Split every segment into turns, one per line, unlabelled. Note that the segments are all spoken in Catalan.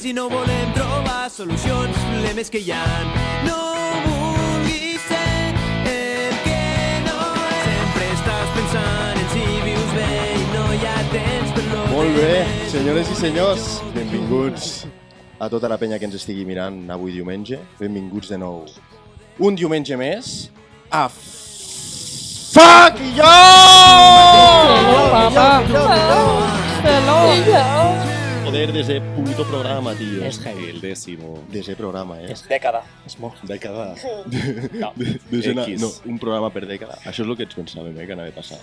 i no volem trobar solucions als problemes que hi ha. No vulguis ser el que no és. Sempre estàs pensant en si vius bé i no hi ha temps per lo
Molt bé, senyores i senyors, benvinguts a tota la penya que ens estigui mirant avui diumenge. Benvinguts de nou un diumenge més a Fuck Yo! Joder, desde puto programa, tío.
Es heavy.
El décimo.
Desde programa,
És
Dècada.
És molt.
Dècada.
No.
X.
No, un programa per dècada. Això és el que ens pensàvem, que anava a passar.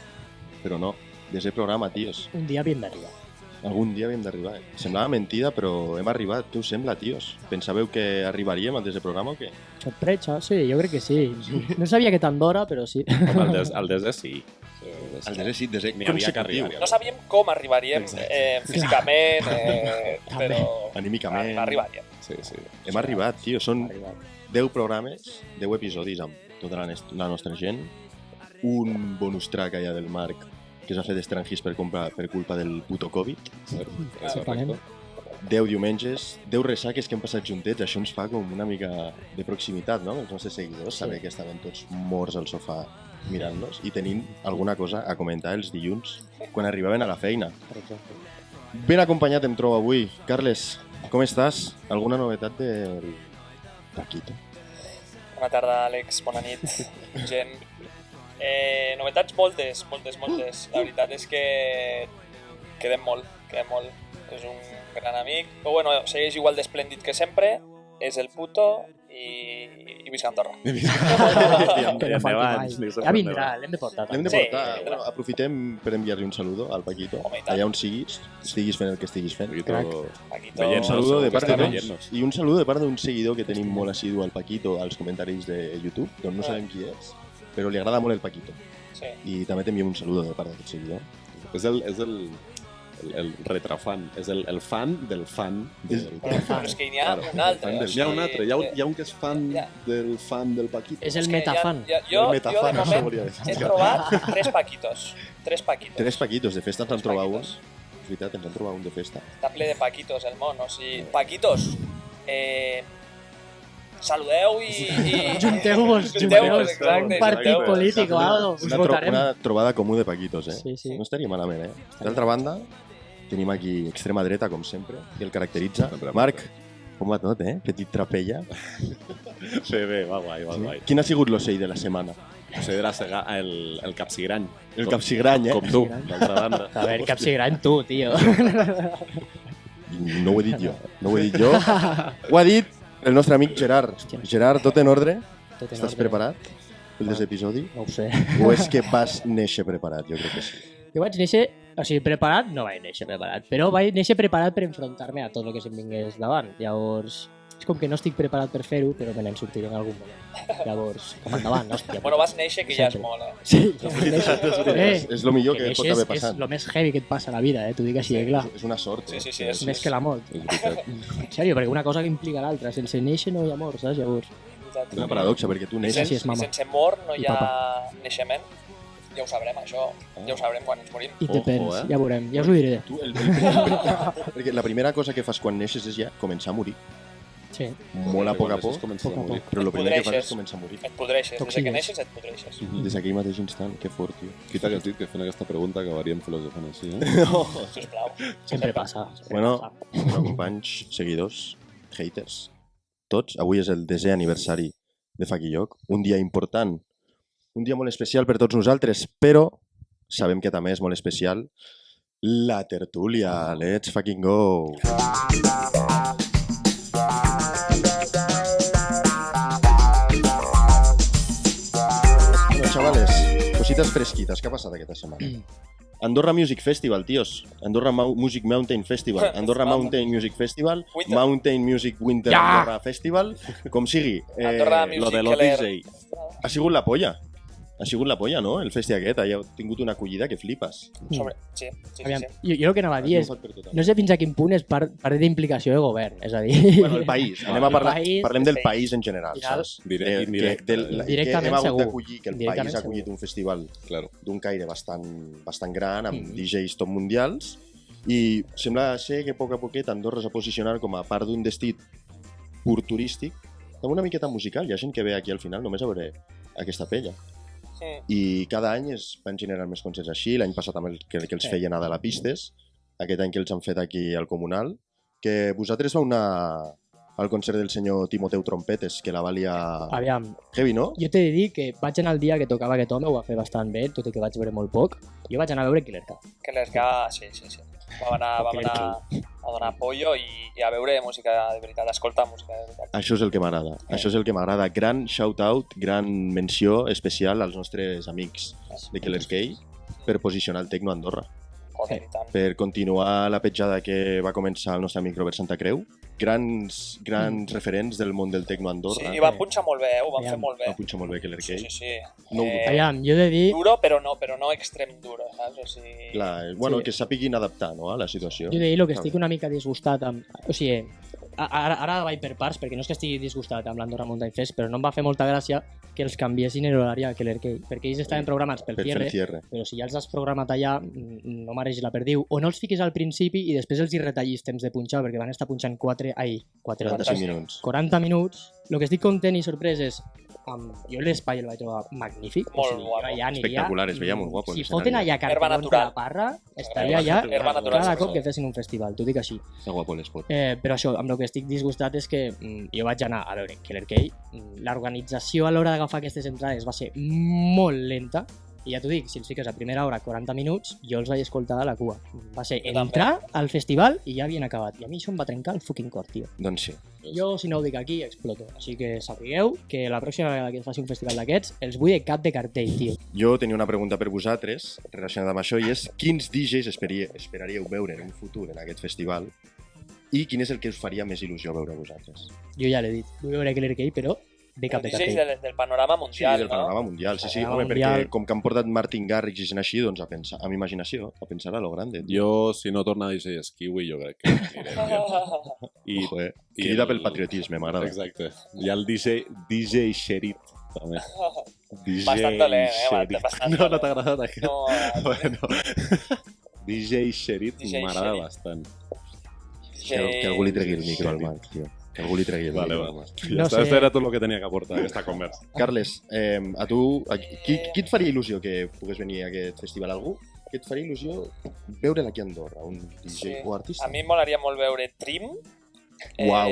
Però no, desde programa, tios.
Un dia havíem d'arribar.
Algun dia havíem d'arribar. Semblava mentida, però hem arribat. Què us sembla, tios? Pensàveu que arribaríem al desde programa o què?
Sorpresa, sí, jo crec que sí. No sabia que tan d'hora, però sí.
El desè sí.
El desè sí, desè
N'hi havia que
consecutiu.
arribar.
No sabíem com arribaríem físicament, però
Anímicament.
arribaríem.
Sí, sí.
Hem arribat, tio. Són
Arribat.
10 programes, 10 episodis amb tota la nostra gent. Un bonus track allà del Marc que s'ha fet estrangis per culpa del puto Covid.
Exactament.
10 diumenges, 10 ressaques que hem passat juntets. Això ens fa com una mica de proximitat, no? Els nostres seguidors, saber que estaven tots morts al sofà mirant-nos i tenint alguna cosa a comentar els dilluns quan arribaven a la feina.
Per exemple.
Ben acompanyat em trobo avui. Carles, com estàs? Alguna novetat del Paquito?
Bona tarda, Àlex, bona nit, gent. Novetats moltes. La veritat és que quedem molt. És un gran amic, però bueno, segueix igual d'esplèndid que sempre, és el puto i visca Andorra.
Que no falti mai.
endavant,
Ja vindrà, l'hem de portar.
L'hem de
Sí,
portar.
sí.
Bueno, aprofitem per enviar-li un saludo al Paquito.
Home, i tant.
Allà on estiguis fent el que estiguis fent.
Paquito,
Paquito,
veient
Un saludo de part de
Està
tots.
veient-nos.
I un saludo de part d'un seguidor que tenim molt assidu al Paquito als comentaris de YouTube, doncs no sabem qui és, però li agrada molt el Paquito.
Sí.
I també t'enviem un saludo de part d'aquest seguidor.
És el retrafan, és el fan del fan.
Però és que n'hi ha un altre.
N'hi ha un altre, hi ha un que és fan
Ja.
del fan del Paquito.
És el
que
metafan.
Jo
El metafan,
de
això
moment
volia dir.
he trobat tres paquitos.
Tres Paquitos, de festa ens han
Tres
trobat un.
Paquitos.
És veritat, ens han trobat un de festa.
Està ple de paquitos el món, o sigui, paquitos, saludeu i...
Junteu-vos,
exacte,
un partit
junteu-vos.
polític o algo, us votarem.
Una trobada comú de Paquitos,
Sí, sí.
No estaria malament, D'altra banda, tenim aquí extrema dreta, com sempre, i el caracteritza. Marc, com va tot, Petit trapella.
Bé, va guai.
Quin ha sigut l'ocell de la setmana?
O sigui, el capsigrany.
El capsigrany,
Com tu, d'altra banda.
A veure, capsigrany tu, tio.
No ho he dit jo. Ho ha dit el nostre amic Gerard. Gerard, tot en ordre?
Tot en
Estàs
ordre.
preparat pel episodi?
No ho sé.
O és que vas néixer preparat? Jo crec que sí.
Jo vaig néixer, o sigui, preparat, no vaig néixer preparat, però vaig néixer preparat per enfrontar-me a tot el que se'm vingués davant. Llavors, és com que no estic preparat per fer-ho, però me n'en sortiré en algun moment. Llavors, com endavant, hòstia.
Bueno, vas néixer que ja és
Sempre.
molt,
Sí, ja vaig néixer.
És el millor que pot haver
és
passat.
el més heavy que et passa a la vida, t'ho dic així de clar.
És una sort.
Sí,
És més que la mort.
És veritat.
En sèrio, perquè una cosa que implica l'altra. Sense néixer no hi ha mort, saps? Llavors,
És una paradoxa, perquè tu
I
neixes...
Gràcies, mama.
sense mort no hi
I
ha naixement. Ja ho sabrem, això. Ja ho sabrem quan ens morim.
i te
Ojo,
pens,
eh?
ja veurem, ja us ho diré.
Tu, perquè la primera cosa que fas quan neixes és ja començar a morir.
Sí.
Molt a poc a poc,
Comença a
Poc a
morir.
però el primer que fas
podreixes.
és començar a morir.
Et podreixes. Des que
T'oxides.
neixes et podreixes.
Des d'aquell mateix instant, que fort, tio.
Qui t'hagués dit que fent aquesta pregunta acabaríem filosofant així,
Sisplau.
Sempre passa.
Bueno, companys, seguidors, haters, tots, avui és el 10è aniversari de Fuck Lloc, un dia important, un dia molt especial per tots nosaltres, però sabem que també és molt especial la tertúlia. Let's fucking go! Bueno, chavales, cositas fresquitas, què ha passat aquesta setmana? Andorra Music Festival, tios. Andorra Music Mountain Festival. Andorra Mountain Music Festival.
Winter.
Mountain Music Winter
Ja!
Andorra Festival. Com sigui.
Andorra
Lo de
Music
l'ODJ.
Ha sigut la polla. Ha sigut la polla, no? El festi aquest. Ha tingut una acollida que flipes.
Sí.
Aviam, jo el que anava a dir és, no sé fins a quin punt és part d'implicació de govern, és a dir...
Bueno, el país. Anem a parlar,
El país,
parlem del
sí.
país en general,
Final,
saps?
Indirecte.
Indirectament
que hem hagut
segur.
d'acollir, que el país
Indirectament
ha acollit un festival
Claro.
d'un caire bastant gran, amb DJs top mundials, I sembla ser que a poc Andorra s'ha posicionat com a part d'un destí pur turístic, amb una miqueta musical. Hi ha gent que ve aquí al final només a veure aquesta pella. I cada any es van generar més concerts així. L'any passat també que els feien a la Pistes, aquest any que els han fet aquí al Comunal, que vosaltres vau anar al concert del senyor Timoteu Trompetes, que la va liar
Aviam,
heavy, no?
jo t'he de dir que vaig anar el dia que tocava aquest home, ho va fer bastant bé, tot i que vaig veure molt poc. Jo vaig anar a veure Killer K.
Que l'Erca, sí. Vam anar a donar apoyo i a veure música de veritat, a escoltar música de veritat.
Això és el que m'agrada. Això és el que m'agrada. Gran shout-out, gran menció especial als nostres amics de Killer K per posicionar el tecno a Andorra.
Joder, i tant.
Per continuar la petjada que va començar el nostre amic Robert Santacreu. Grans referents del món del tecno a Andorra.
Sí, i van punxar molt bé, ho van fer molt bé.
Va punxar molt bé Killer K.
Sí.
No ho dubto.
Aviam, jo he de dir...
Duro, però no extrem duro, saps? O sigui...
Clar, bueno,
Sí.
que sàpiguin adaptar, no?, a la situació.
Jo he de dir el que estic una mica disgustat amb... O sigui, ara vaig per parts, perquè no és que estigui disgustat amb l'Andorra Mountain Fest, però no em va fer molta gràcia que els canviessin l'horari a Killer K, perquè ells estaven programats pel
Per fer el
cierre,
cierre.
però si ja els has programat allà, no mereix la perdiu. O no els fiquis al principi i després els hi retallis temps de punxar, perquè van estar punxant 40
minuts.
40 minuts. El que estic content i sorprès és jo l'espai el vaig trobar magnífic.
Molt
jo
guapo.
allà aniria,
Espectacular, es veia molt guapo
Si
l'escenari.
foten allà
Herba
cartellons de
natural.
la parra, estaria allà
Herba natural,
cada
sí,
cop
sí.
que fessin un festival, t'ho dic així.
Està guapo l'espot.
Però això, amb el que estic disgustat és que jo vaig anar a veure Killer K, l'organització a l'hora d'agafar aquestes entrades va ser molt lenta, i ja t'ho dic, si els fiques a primera hora 40 minuts, jo els vaig escoltar a la cua. Va ser
Jo també.
entrar al festival i ja havien acabat. I a mi això em va trencar el fucking cor, tio.
Doncs sí.
Jo, si no ho dic aquí, exploto. Així que sapigueu que la pròxima vegada que es faci un festival d'aquests, els vull de cap de cartell, tio.
Jo tenia una pregunta per vosaltres relacionada amb això i és quins DJs esperaríeu veure en un futur en aquest festival i quin és el que us faria més il·lusió veure a vosaltres?
Jo ja l'he dit, vull veure Killer K, però de cap de
DJs
cartell.
del panorama
Sí,
mundial,
del panorama mundial. Sí,
Panorama
home,
mundial.
perquè com que han portat Martin Garrix i gent així, doncs a pensar, amb imaginació, a pensar a lo grande.
Jo, si no torna a dir Kiwi, jo crec que aniré bien. I,
Ojo,
i
crida pel patriotisme, m'agrada.
Exacte. I el DJ Sherit, també. DJ
Bastant dolent,
Sherit.
bastant
No
dolent.
t'ha agradat aquest?
No,
Bueno. DJ Sherit
DJ
m'agrada
Sherit.
bastant.
Que algú li tregui el micro al Marc, tio. Que algú li tregui el
Vale,
micro al
vale.
Marc.
No sé.
Esto era tot el que tenia que aportar aquesta conversa.
Carles, a tu, qui et faria il·lusió que pogués venir a aquest festival? Algú que et faria il·lusió veure'l aquí a Andorra, un DJ
Sí.
o artista?
A mi m'agradaria molt veure Trim
Uau.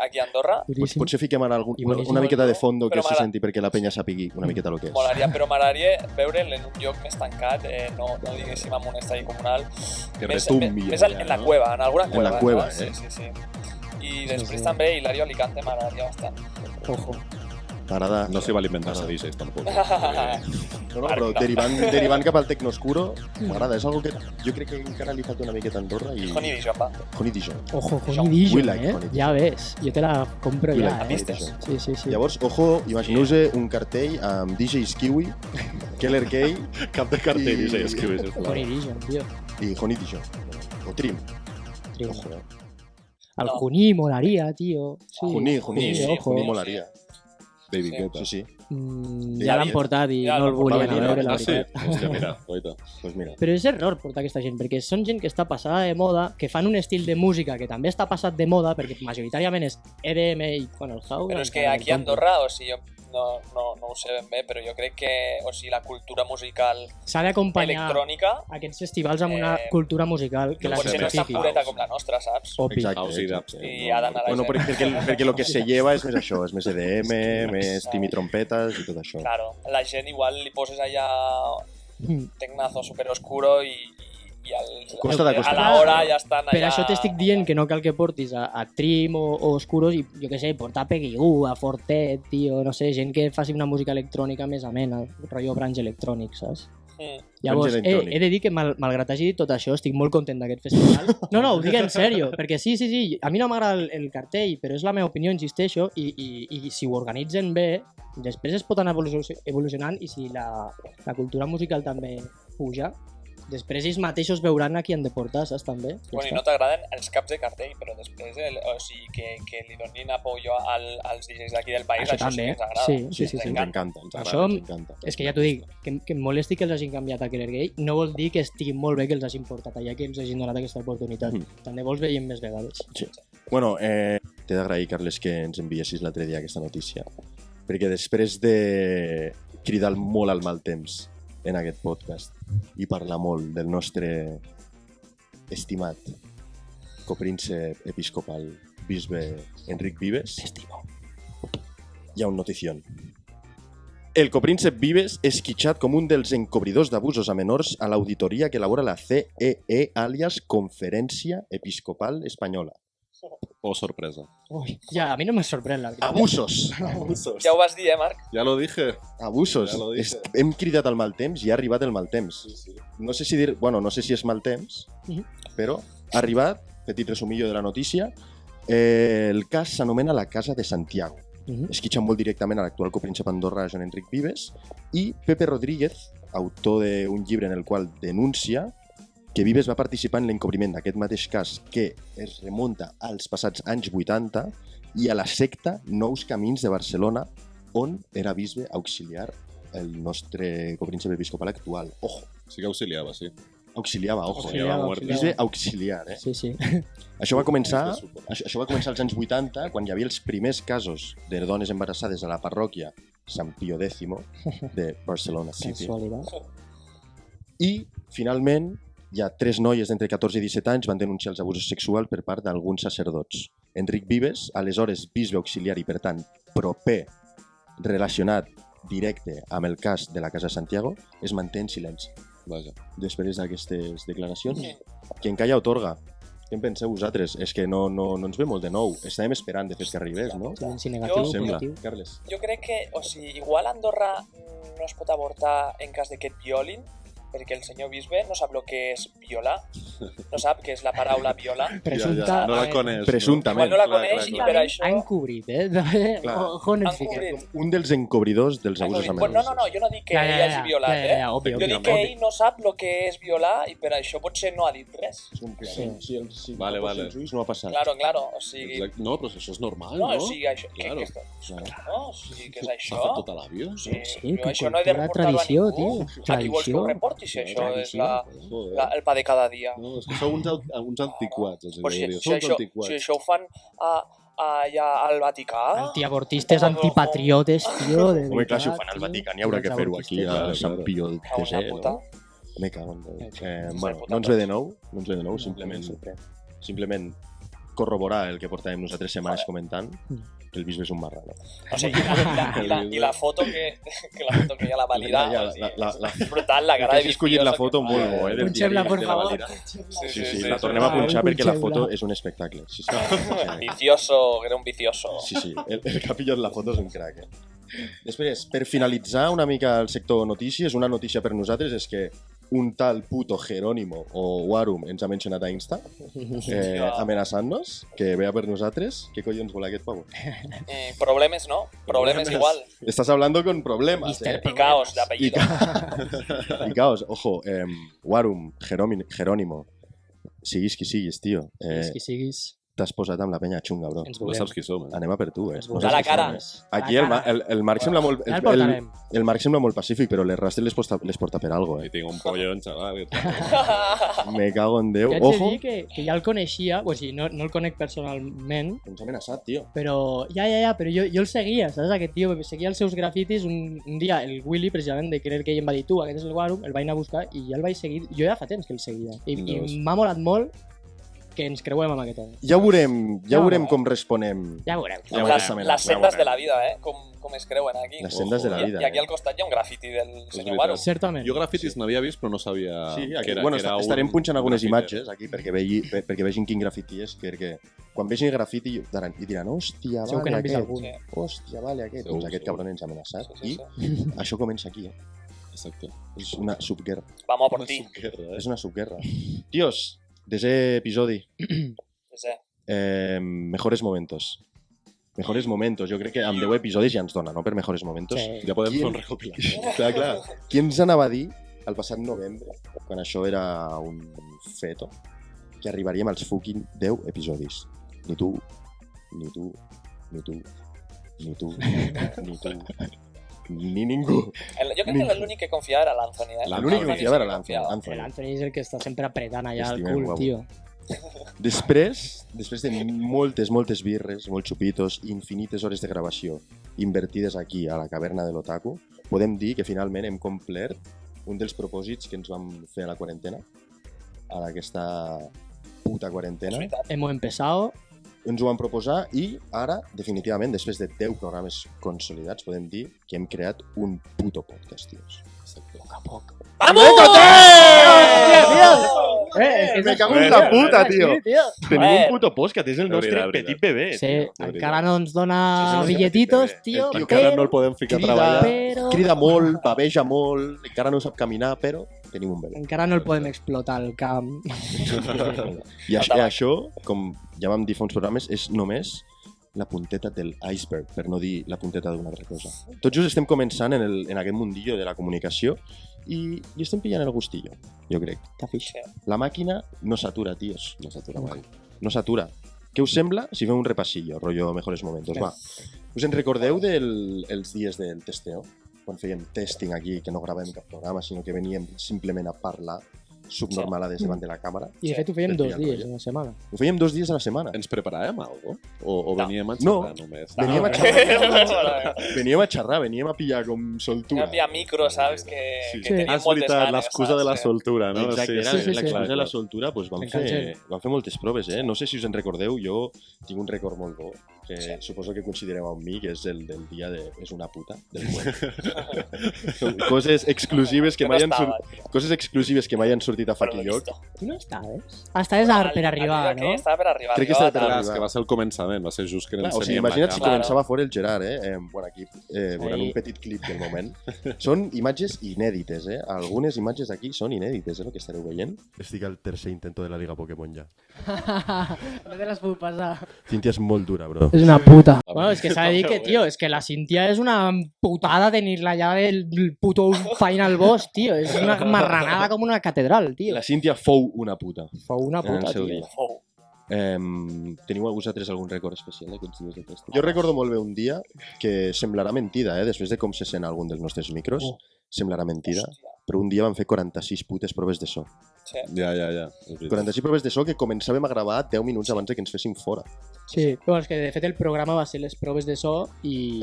aquí a Andorra.
Duríssim.
Potser fiquem ara
I boníssim.
una miqueta de fondo que
Però
se
m'agrada.
senti perquè la penya sàpigui una miqueta el que és.
Però m'agradaria veure'l en un lloc més tancat, no diguéssim en un estadi comunal.
Que
Més
retumbi
més
allà,
en la
no?
cueva, en alguna
En
cueva.
la cueva,
saps? Sí. I després
sí.
també Hilario Alicante m'agradaria bastant.
Ojo.
M'agrada.
No s'hi val inventar-se DJs, tampoc.
No, però derivant cap al tecno oscuro, m'agrada. És algo que jo crec que encara li falta una miqueta a Andorra i...
Honey Dijon, va.
Honey Dijon.
Ojo,
Dijon.
Honey Dijon,
We like Honey
Ja ves, jo te la compro
We
ja,
like Honey
pistes.
Dijon.
Sí.
Llavors, ojo, imagineu-vos un cartell amb DJs Kiwi, Killer K
Cap de cartell,
I-
DJs, que ves,
Honey Dijon, tio.
i Honey Dijon. O Trim.
Trio.
Ojo,
El
No.
Juní molaria, tio. Sí.
Juní,
Sí, ojo.
Juní molaria.
Baby
Sí.
Guetta.
Sí.
Ja l'han portat i
Ja
no el
l'han
volien
portat.
a veure, la
Ah, sí?
veritat.
Hòstia, mira, oita.
Doncs mira.
Però és error portar aquesta gent, perquè són gent que està passada de moda, que fan un estil de música que també està passat de moda, perquè majoritàriament és EDM i, bueno, el house...
Però és que aquí a Andorra, o sigui, jo no ho sé ben bé, però jo crec que, o sigui, la cultura musical
s'ha d'acompanyar
electrònica
aquests festivals amb una cultura musical que la
potser no és tan
justifiqui.
pureta com la nostra, saps?
Obvi.
Exacte.
House i
exacte.
dubstep.
I ha d'anar la
Bueno,
gent.
perquè el que se lleva és més això, és més EDM, més Timmy Trompetes i tot això.
Claro, la gent igual li poses allà
Mm.
tecnazo super oscuro i
Costa
a
d'acostar.
la hora ja estan allà...
Per això t'estic dient que no cal que portis a Trim o Oscuros i, jo què sé, portar a Peggy Goo, a Fortet, tio, no sé, gent que faci una música electrònica més amena, rotllo branch electrònic, saps?
Mm.
Llavors,
electrònic.
he de dir que malgrat hagi dit tot això, estic molt content d'aquest festival. No, ho dic en sèrio, perquè sí, a mi no m'agrada el cartell, però és la meva opinió, insisteixo, i si ho organitzen bé, després es pot anar evolucionant i si la cultura musical també puja, Després ells mateixos veuran a qui han de portar, saps, també? Ja
Bueno, i
està.
no t'agraden els caps de cartell, però després, o sigui, que li donin apoyo als DJs d'aquí del país,
Això
això sí
també,
que ens agrada.
sí,
Sí,
sí.
ens encanta, ens
Això-
agrada, ens encanta.
És que ja t'ho dic, que em molesti que els hagin canviat a Killer Gay no vol dir que estigui molt bé que els hagin portat allà, que els hagin donat aquesta oportunitat. Tant de vols veiem més vegades.
Sí. Bueno, t'he d'agrair, Carles, que ens enviessis l'altre dia aquesta notícia, perquè després de cridar molt al mal temps en aquest podcast i parlar molt del nostre estimat copríncep episcopal bisbe Enric Vives, hi ha un notición. El copríncep Vives és quitxat com un dels encobridors d'abusos a menors a l'auditoria que elabora la CEE, alias Conferència Episcopal Espanyola.
Oh, sorpresa.
Ui, ja, a mi no me sorprèn, la veritat.
Abusos!
Ja ho vas dir, Marc?
Ya lo dije.
Abusos.
Ja lo dije.
Hem cridat el mal temps i ha arribat el mal temps. No sé si dir... Bueno, no sé si és mal temps, però ha arribat, petit resumillo de la notícia, el cas s'anomena la Casa de Santiago. Es quitxa molt directament a l'actual copríncep andorrà Joan Enric Vives i Pepe Rodríguez, autor d'un llibre en el qual denuncia que Vives va participar en l'encobriment d'aquest mateix cas que es remunta als passats anys 80 i a la secta Nous Camins de Barcelona, on era bisbe auxiliar el nostre copríncep episcopal actual. Ojo,
Sí que auxiliaba, sí.
auxiliava, ojo.
Auxiliava,
muerte.
Bisbe auxiliar,
Sí, sí.
Això va començar
És súper.
això va començar als anys 80, quan hi havia els primers casos de dones embarassades a la parròquia Sant Pio X de Barcelona City.
Casualitat.
I, finalment, hi ha 3 noies d'entre 14 i 17 anys van denunciar els abusos sexuals per part d'alguns sacerdots. Enric Vives, aleshores bisbe auxiliar i, per tant, proper relacionat directe amb el cas de la Casa de Santiago, es manté en silenci.
Vaja.
Després d'aquestes declaracions, qui encalla otorga. Què en penseu vosaltres? És que no ens ve molt de nou. Estàvem esperant, de fet, que arribés, no?
Silenci negatiu,
Jo-
Sembla.
positiu.
Carles.
Jo crec que, o sigui, igual a Andorra no es pot avortar en cas de que et violin, perquè el senyor bisbe no sap el que és violar, no sap què és la paraula violar.
Presunta...
No la coneix.
Presumptament.
Igual no la
Clar,
coneix
clar,
i
clar.
per això...
Ha encobrit, eh?
Clar.
Ojo, no ens
Han
fiquem.
cobrit.
Un dels encobridors dels abusos a
Bueno,
menors.
no, jo no dic que ell hagi violat,
òbvio,
Jo dic que ell no sap el que és violar i per això potser no ha dit res.
Si
Vale, vale.
els ulls no ha passat.
Claro, o sigui...
Exacte. No, però això és normal,
No,
no?
o sigui, això...
Claro.
Claro, o sigui, què és
S'ha
això?
fet tota la vida?
Sí,
Sí,
jo això no he de
cultura,
reportar-ho a
tradició,
ningú.
tio.
A qui vols que ho reporti, si això és
Joder.
el pa de cada dia?
No, és que sou uns antiquats, els
Però si,
agradaria.
si,
Sou uns
això,
antiquats.
si això ho fan allà al Vaticà...
Antiabortistes, antipatriotes, tio. De
Home, clar, si ho
veritat,
fan al
tio.
Vaticà, n'hi haurà que fer-ho aquí a
Claro,
Sant
claro.
Pio
Cago en la
III,
puta.
no? Me cago en Déu. Bueno,
puta
no ens ve de
tots.
nou, simplement corroborar el que portàvem nosaltres setmanes comentant, que el bisbe és un marrano.
O sigui, i la foto que la foto que ja la valida...
Ja,
o sigui,
la-
és brutal, la cara
que
de
has escollit la
vicioso
foto
que-
molt bo, del
Punxem-la,
diari
por
de la
favor.
Valira.
Sí,
Sí, la tornem a punxar perquè la foto és un espectacle. Sí,
Vicioso, era un vicioso.
sí, el capillo en la foto és un crack. Després, per finalitzar una mica el sector notícies, una notícia per nosaltres és que un tal puto Jerónimo o Warum ens ha mencionat a Insta amenaçant-nos que vea per nosaltres. Què collons vol aquest pavo?
Problemes, no? Problemes igual.
Estás hablando con problemas,
Mister
Y caos de apellido.
Y caos, ojo, Warum, Jerónimo, siguis qui siguis, tio.
És que siguis...
T'has posat amb la penya xunga, bro.
Ens
No
veurem.
saps qui som,
Anem a per tu,
Ens
No
veurem.
Da la
saps qui
cara.
som, Aquí el Marc sembla molt...
Ja el portarem.
El Marc sembla molt pacífic, però les rastres les porta per algo,
I tinc un pollón, xaval.
Me cago en Déu.
Ja haig de
Ojo.
dir que ja el coneixia, o sigui, no el conec personalment,
Ens ha amenaçat, tio.
però però jo el seguia, saps? Aquest tio, seguia els seus grafitis. Un dia el Willy, precisament, de Querer que ell em va dir tu, aquest és el Warum, el vaig anar a buscar i ja el vaig seguir. Jo ja fa temps que el seguia. I m'ha molat molt que ens creuem amb aquest home.
Ja veurem com responem.
Ja veurem.
Ja veurem.
Les sendes de la vida, com es creuen aquí.
Les sendes de la vida.
I aquí al costat hi ha un grafiti del senyor
veritat.
Guaro.
Certament.
Jo grafitis n'havia vist, però no sabia
Sí, aquí,
que era,
bueno,
que era
estarem
un
punxant algunes
grafiter.
imatges aquí perquè vegin quin grafiti és, perquè quan vegin el grafiti diran, hòstia,
Segur que
vale,
n'han vist
aquest.
algun.
Hòstia, vale, aquest.
Segur,
Doncs aquest
segur.
cabron ens ha amenaçat.
Sí.
I això comença aquí,
Exacte.
És una subguerra.
Vamos a por ti.
És una subguerra. Tios, desè episodi.
Sí.
Mejores momentos. Mejores momentos. Jo crec que amb 10 episodis ja ens dona, no? Per mejores momentos.
Sí.
Ja podem
Qui-
fer un recopilatori.
Clar. Qui ens anava a dir el passat novembre, quan això era un feto, que arribaríem als fucking 10 episodis. Ni tu, ni tu, ni tu, ni tu, ni tu, ni ningú.
Jo crec que l'únic que confiava era l'Anthony, eh?
L'únic que confiava era
confiava.
l'Anthony.
L'Anthony és el que està sempre apretant allà al
Estimem,
cul,
guapo.
tio.
Després de moltes birres, molts xupitos, infinites hores de gravació invertides aquí a la caverna de l'Otaku, podem dir que finalment hem complert un dels propòsits que ens vam fer a la quarantena, a aquesta puta
És
quarantena.
veritat.
Hemos empezado.
Ens ho vam proposar i ara, definitivament, després de 10 programes consolidats, podem dir que hem creat un puto podcast, tios.
Poc a poc.
Me cago en la puta, tio. Tenim
Eh.
un puto podcast, és el nostre
veritat,
petit bebè.
Sí,
tio.
encara no ens dona
Sí, sí,
billetitos,
sí,
tio,
tio,
Encara no el
però...
podem ficar a
Crida.
treballar.
Però...
Crida molt, baveja molt, encara no sap caminar, però tenim un bebè.
Encara no el podem explotar al camp.
I això, com ja vam dir fa uns programes, és només la punteta del iceberg, per no dir la punteta d'una altra cosa. Tots just estem començant en aquest mundillo de la comunicació i estem pillant el gustillo, jo crec.
Està fix.
Sí.
La màquina no s'atura, tios.
No s'atura mai.
No s'atura. Què us sembla si fem un repassillo, rotllo mejores momentos? Va. Us en recordeu dels dies del testeo? Quan fèiem testing aquí, que no gravàvem cap programa, sinó que veníem simplement a parlar subnormalades davant de la càmera.
I de fet ho fèiem
Per
2
pillar el
dies
rotllo.
a la setmana.
Ho fèiem 2 dies a la setmana.
Ens preparàvem alguna cosa? O veníem a
No.
xerrar només?
Veníem a xerrar, veníem a pillar com soltura.
No havia micro, saps? Que
Sí.
teníem
Ah, és
moltes
veritat,
ganes,
l'excusa de la
saps?
soltura, no?
Exacte, era
sí, sí,
l'excusa
sí.
de la soltura, doncs vam fer moltes proves, eh? No sé si us en recordeu, jo tinc un record molt bo, que
Sí.
suposo que coincidireu amb mi, que és el del dia de És una puta, del web. Són coses exclusives que
Jo
mai
no
han
estava,
sortit, coses exclusives que mai han sortit a
però l'he
Fucking Lloc.
visto.
Tu no estaves? Estaves per arribar, no?
Estava per arribar.
Crec que
Jo
estava per
a-
Clar, és que va ser el començament, va ser just que ens
O sigui,
teníem
imagina't
la
si
càmera.
començava fora el Gerard, bueno, aquí, veurem
Ahí.
un petit clip del moment. Són imatges inèdites, Algunes imatges aquí són inèdites, el que estareu veient. Estic al tercer intento de la Liga Pokémon ja.
No te l'has pogut passar.
Cíntia és molt dura, bro.
És una puta. Bueno, és que s'ha de dir que, tio, és que la Cintia és una putada tenir-la allà del puto Final Boss, tio. És una marranada com una catedral, tio.
La Cíntia fou una puta.
Fou una
en el
puta,
seu
tio.
dia.
Fou.
Teniu vosaltres algun record especial d'aquests dies de festa? Jo recordo molt bé un dia que semblarà mentida, després de com se sent algun dels nostres micros, semblarà mentida,
Hòstia.
però un dia vam fer 46 putes proves de so.
Sí.
Ja. És veritat.
46 proves de so que començàvem a gravar 10 minuts abans de que ens fessin fora.
Sí, però és que de fet el programa va ser les proves de so i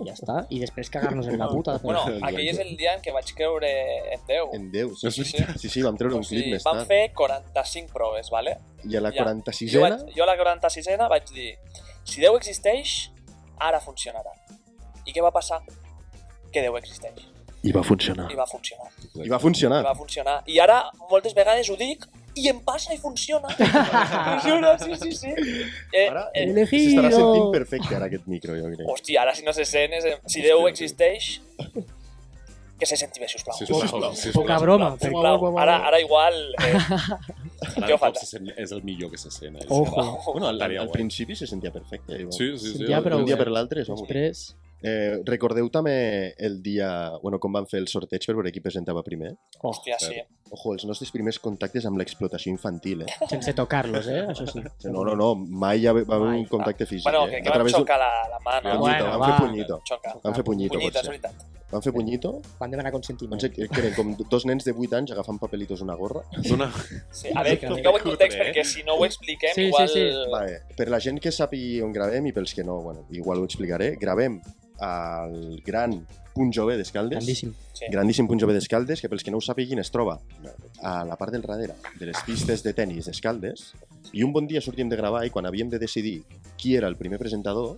ja està. I després cagar-nos en la puta.
Bueno, aquell és el dia en què vaig creure en Déu.
En 10, sí,
És
sí,
veritat.
sí, vam treure un clip més
vam
tard.
fer 45 proves, vale?
I a la
Ja.
46a,
Jo a la 46a vaig dir, si Déu existeix, ara funcionarà. I què va passar? Que Déu existeix.
i va funcionar.
I va funcionar.
I va funcionar.
I va funcionar. I ara moltes vegades ho dic i em passa i funciona. Funciona, sí.
Ara
elegido.
s'estarà sentint perfecte ara aquest micro, jo crec.
Hòstia, ara si no se sent, si Déu existeix, que se senti bé, sisplau.
Sisplau.
Poca broma.
Sisplau. Ara igual...
Ara
Què ho
cop
falta?
és el millor que se sent. eh?
Ojo.
Bueno,
Estaria
al
guai.
principi se sentia perfecte.
Sí.
Sentia prou
Un dia
bé.
per l'altre es va morir.
Després...
Recordeu també el dia, com van fer el sorteig per veure qui presentava primer?
Hòstia, sí.
Ojo, els nostres primers contactes amb l'explotació infantil,
Sense tocar-los, això sí.
No, mai va haver un contacte físic.
Bueno, que
A
vam
través d'un...
xocar la mà, no?
Punyito,
Bueno,
vam fer
va.
punyito.
Xoca.
Vam fer punyito,
Punyito,
pot
és
ser.
veritat.
Vam fer punyito.
Van demanar consentiment.
Que eren com dos nens de 8 anys agafant papelitos una gorra.
Sí. A veure, fiqueu en context perquè si no ho expliquem,
Sí,
igual...
sí.
Vale. Per la gent que sàpiga on gravem i pels que no, igual ho explicaré. Gravem al gran Punt Jove d'Escaldes.
Grandíssim.
Sí.
Grandíssim Punt Jove d'Escaldes, que pels que no ho sàpiguin es troba a la part del darrere de les pistes de tennis d'Escaldes. I un bon dia sortíem de gravar i quan havíem de decidir qui era el primer presentador,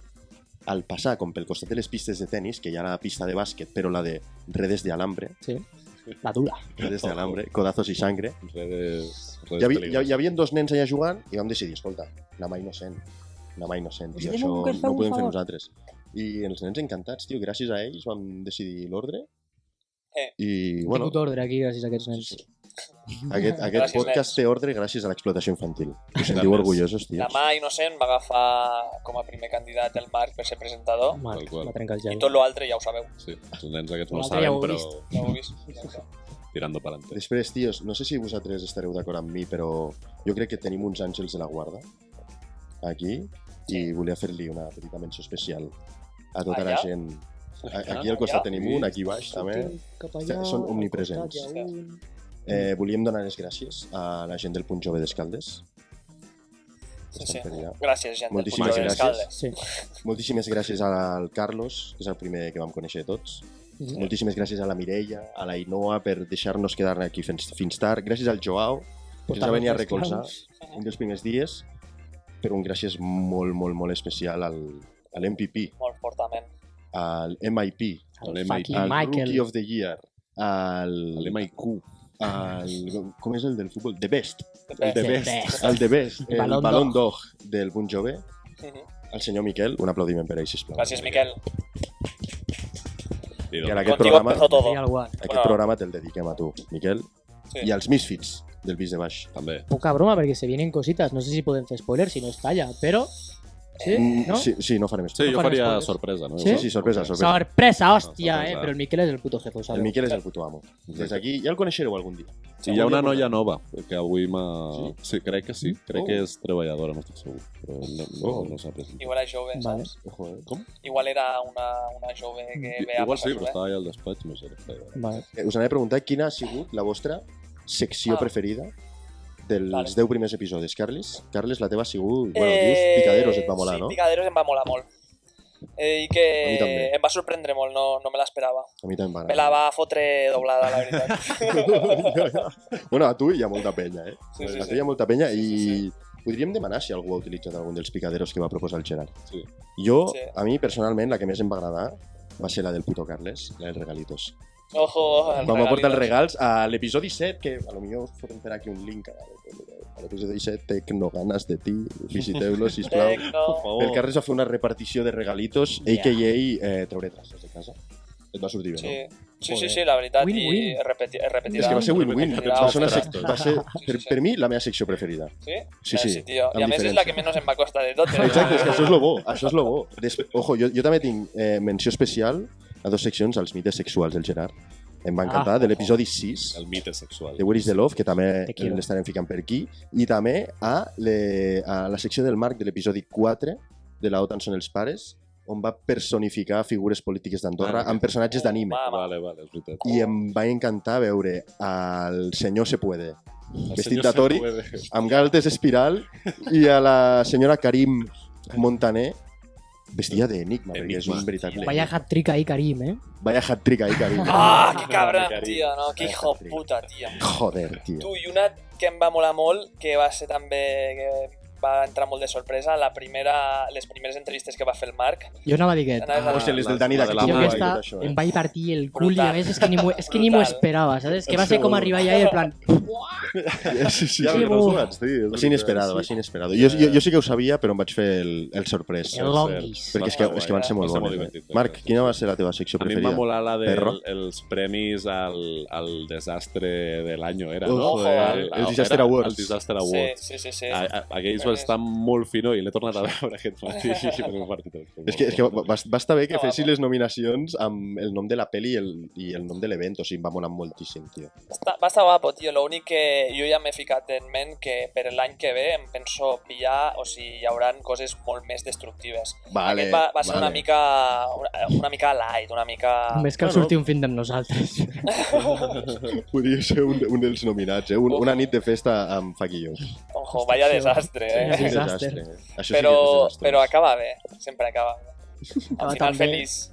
al passar com pel costat de les pistes de tennis, que hi ha la pista de bàsquet, però la de redes de alambre,
Sí. La dura.
redes de alambre, codazos i sangre,
Redes
hi havia dos nens allà jugant i vam decidir, escolta, la mà innocent, tio, això no ho podem fer nosaltres. I els nens encantats, tio, gràcies a ells vam decidir l'ordre. I,
Bueno,
bueno,
tingut ordre aquí gràcies a aquests nens.
aquest
Gràcies,
podcast té ordre gràcies a l'explotació infantil. Us sentiu
Gràcies.
orgullosos,
La
tios.
mà innocent va agafar com a primer candidat el Marc per ser presentador
Marc,
Tal qual.
va trencar el
i
gel.
tot l'altre ja ho sabeu.
Sí, els nens aquests no ho
L'altre ja
saben,
ho he
però...
vist.
Ja ho heu vist.
tirando para adelante.
Després, tios, no sé si vosaltres estareu d'acord amb mi, però jo crec que tenim uns àngels de la guarda aquí i volia fer-li una petita menció especial a tota la
Allà?
gent. Aquí al costat
Allà?
tenim un, aquí baix també. Són omnipresents. Volíem donar les gràcies a la gent del Punt Jove d'Escaldes.
Sí.
Per allà.
Gràcies, gent del
Moltíssimes
Puig de
gràcies.
Escaldes.
Sí.
Moltíssimes gràcies al Carlos, que és el primer que vam conèixer tots. Moltíssimes gràcies a la Mireia, a la Inoa per deixar-nos quedar aquí fins tard. Gràcies al Joao, que ens va venir a recolzar un dels primers dies. Però un gràcies molt, molt, molt especial a l'MPP,
Molt fortament.
al MIP,
El
El
fucking
al
Michael.
Rookie of the Year, al
L'MIQ.
com és el del futbol? The Best.
El
The Best.
El The Best, el
Ballon
Ballon
d'Or.
d'Or del Punt Jove, el senyor Miquel. Un aplaudiment per ell, sisplau.
Gràcies, Miquel.
I ara aquest
Contigo
programa,
empezó todo.
Sí, algú.
Bueno.
programa te'l dediquem a tu, Miquel.
Sí.
I als Misfits del Pis de Baix.
També.
Poca broma, perquè se vienen cositas. No sé si podem fer spoilers, si no es talla, però... Sí? No?
Sí, no farem
Sí,
spoilers.
jo
farem
faria
spoilers.
sorpresa, no?
Sí?
Sí, sorpresa, sorpresa.
Sorpresa, hòstia,
Sorpresa.
Però el Miquel és el puto jefe, ho sabeu.
El Miquel és el puto amo. Des d'aquí, ja el coneixereu algun dia.
I hi ha una noia nova, que avui
Sí?
Sí, crec que sí. Crec
Oh.
que és treballadora, no estic segur. Però no s'ha presentat.
Igual era jove,
Vale.
saps?
Ojo, Com?
Igual era una jove que ve a
Igual sí,
passar
però
bé.
estava allà al despatx, no sé.
Vale.
Us anava a preguntar quina ha sigut la vostra secció preferida dels
Vale.
10 primers episodis. Carles, la teva ha sigut... Bueno, dius Picaderos et va molar,
sí,
no?
Picaderos em va molar molt. I
A mi
que
també.
em va sorprendre molt, no me l'esperava.
A mi també
Me la va fotre doblada, la veritat.
Bueno, a tu hi ha molta penya, eh?
Sí, sí,
A tu
sí.
hi ha molta penya
Sí,
i
sí,
podríem demanar si algú ha utilitzat algun dels picaderos que va proposar el Gerard.
Sí.
Jo,
Sí.
a mi, personalment, la que més em va agradar va ser la del puto Carles, la dels regalitos.
Ojo, el
Vam aportar els
regalitos.
regals a l'episodi 7, que a lo millor us podem fer aquí un link a l'episodi 7, Tecno, ganes de ti, visiteu-lo, sisplau.
Tecno.
El Carles va fer una repartició de regalitos, a.k.a. Treure traces de casa. Et va sortir bé, no?
Sí, la veritat.
Win-win.
I repetirà.
És que va ser win-win.
Repetirà
Va ser,
ostres.
va ser
Sí, sí.
per mi, la meva secció preferida.
Sí?
Sí, sí,
Sí, tio.
amb
I a més és
diferència.
la que menys em va costar de totes.
Exacte, és que això és lo bo. Això és lo bo. Ojo, jo també tinc menció especial a 2 seccions, als mites sexuals del Gerard. Em va encantar, de l'episodi 6,
El mite sexual.
de Where is the Love, que també
Te quiero.
l'estarem ficant per aquí, i també a la secció del Marc de l'episodi 4 de la OTAN són els pares, on va personificar figures polítiques d'Andorra amb personatges d'anime.
Vale, és veritat.
I em va encantar veure al senyor Se Puede,
El
vestit
senyor
d'Atori,
se puede.
amb galtes espiral, i a la senyora Karim Montaner, vestida d'enigma, perquè és un
Enigma.
veritable...
Vaya hat-trick ahí, Karim, eh?
Vaya hat-trick ahí, Karim.
Ah, que cabra,
Carim.
tio, no? Que hijo puta, tio.
Joder, tio.
Tu, i una que em va molar molt, que va ser també... que va entrar molt de sorpresa, les primeres entrevistes que va fer el Marc.
Jo anava a dir que...
Anaves a-
Hòstia, les del Dani
la
d'aquí.
de la
Jo
mà i
aquesta
tot això,
em vaig partir el cul i
Brutal.
a més és que ni m'ho
Brutal.
esperava, saps? És que va ser com arribar allà i en plan...
Sí, sí,
Ja
Que
no
bo.
ho saps, tio.
Va ser inesperado, va ser inesperado. Jo sí que ho sabia, però em vaig fer el sorprès.
El longuis.
Perquè és que van ser molt
Va ser molt
bones.
divertit.
Marc, quina va ser la teva secció
A mi em
preferida?
va molar la
Perro?
dels premis al desastre de l'any, era,
Ojo,
no?
el Disaster
Era
Awards.
El Disaster
Sí,
Awards.
sí.
Aquells van estar molt fino i l'he tornat a veure aquest matí. perquè m'ha partit el cul.
És que va estar bé que
No, va
fessis
molt.
les nominacions amb el nom de la peli i el nom de l'event, o sigui, em va molar moltíssim, tio.
Va estar guapo, tio. L'únic que jo ja m'he ficat en ment que per l'any que ve em penso pillar, o sigui, hi haurà coses molt més destructives.
Vale,
Aquest va ser una mica light, una mica...
Només cal sortir un film amb nosaltres.
Podria ser un dels nominats, eh? Una nit de festa amb Faquillos.
Ojo, vaya desastre, eh?
Sí, desastre.
Això sí que és desastre.
Però acaba bé, sempre acaba bé.
Acaba
Al final
tan bé.
feliç.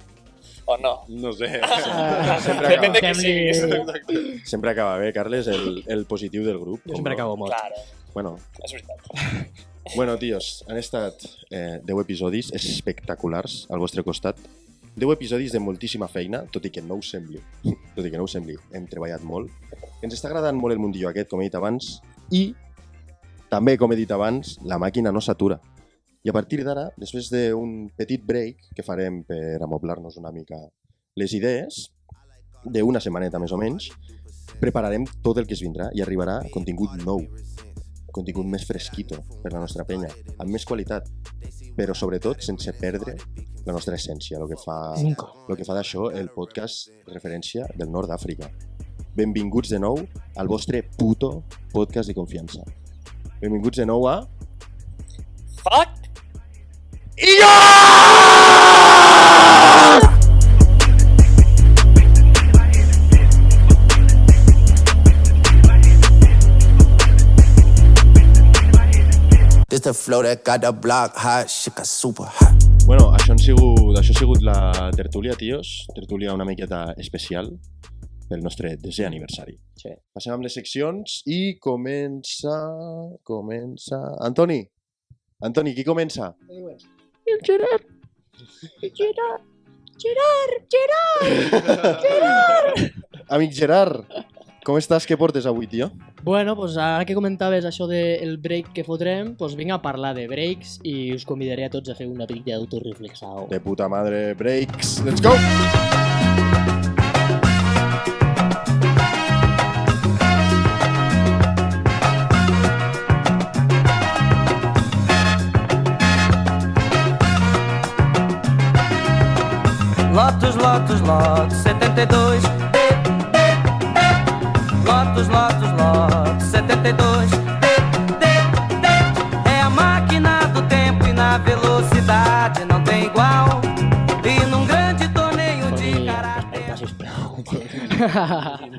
O no.
No sé.
Depèn de qui
Fem-li-
siguis.
Sempre acaba bé, Carles, el positiu del grup.
Jo sempre acabo molt.
Claro,
Bueno,
és veritat.
bueno, tios, han estat 10 episodis espectaculars al vostre costat. 10 episodis de moltíssima feina, tot i que no us sembli. Tot i que no us sembli, hem treballat molt. Ens està agradant molt el mundillo aquest, com he dit abans, i també, com he dit abans, la màquina no s'atura. I a partir d'ara, després d'un petit break que farem per amoblar-nos una mica les idees, d'una setmaneta més o menys, prepararem tot el que es vindrà i arribarà contingut nou, contingut més fresquito per la nostra penya, amb més qualitat, però sobretot sense perdre la nostra essència, el que fa
Nunca.
d'això el podcast referència del nord d'Àfrica. benvinguts de nou al vostre puto podcast de confiança. Benvinguts de nou a...
Fuck!
This the flow that got the block hot, shit got super hot.
Bueno, això ha sigut la tertúlia, tios. Tertúlia una miqueta especial pel nostre desè aniversari.
Sí.
Passem amb les seccions i comença... Antoni, qui comença?
El Gerard!
Amic Gerard, com estàs? Què portes avui, tio?
Bueno, pues ara que comentaves això del break que fotrem, pues vinc a parlar de breaks i us convidaré a tots a fer una mica d'autoreflexao.
De puta madre, breaks. Let's go!
Lotus, Lotus, Lotus 72. Lotus, Lotus, Lotus 72. É a máquina do tempo e na velocidade não tem igual. E num grande torneio de karate.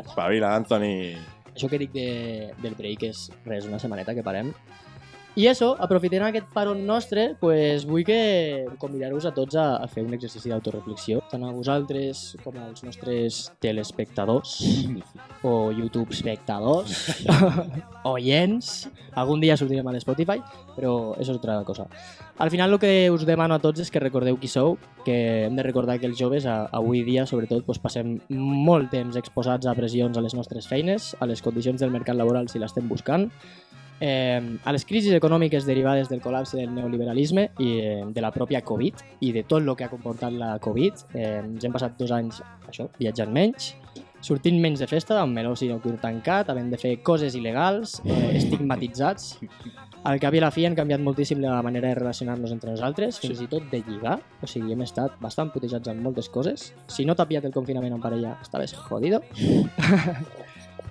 Espavila, Anthony.
Això que dic del break és res, una setmaneta que parem. I això, aprofitant aquest paron nostre, pues, vull que convidar-vos a tots a fer un exercici d'autoreflexió, tant a vosaltres com als nostres telespectadors o YouTube espectadors, oients. Algun dia sortirem a l'Spotify, però això és altra cosa. Al final el que us demano a tots és que recordeu qui sou, que hem de recordar que els joves avui dia, sobretot, pues, passem molt temps exposats a pressions a les nostres feines, a les condicions del mercat laboral si l'estem buscant, a les crisis econòmiques derivades del col·lapse del neoliberalisme i de la pròpia Covid i de tot el que ha comportat la Covid. Ens hem passat 2 anys això, viatjant menys, sortint menys de festa, amb l'oci nocturn tancat, havent de fer coses il·legals, estigmatitzats. Al cap i a la fi han canviat moltíssim la manera de relacionar-nos entre nosaltres, fins i tot de lligar. O sigui, hem estat bastant putejats en moltes coses. Si no t'ha pillat el confinament en parella, estaves jodido.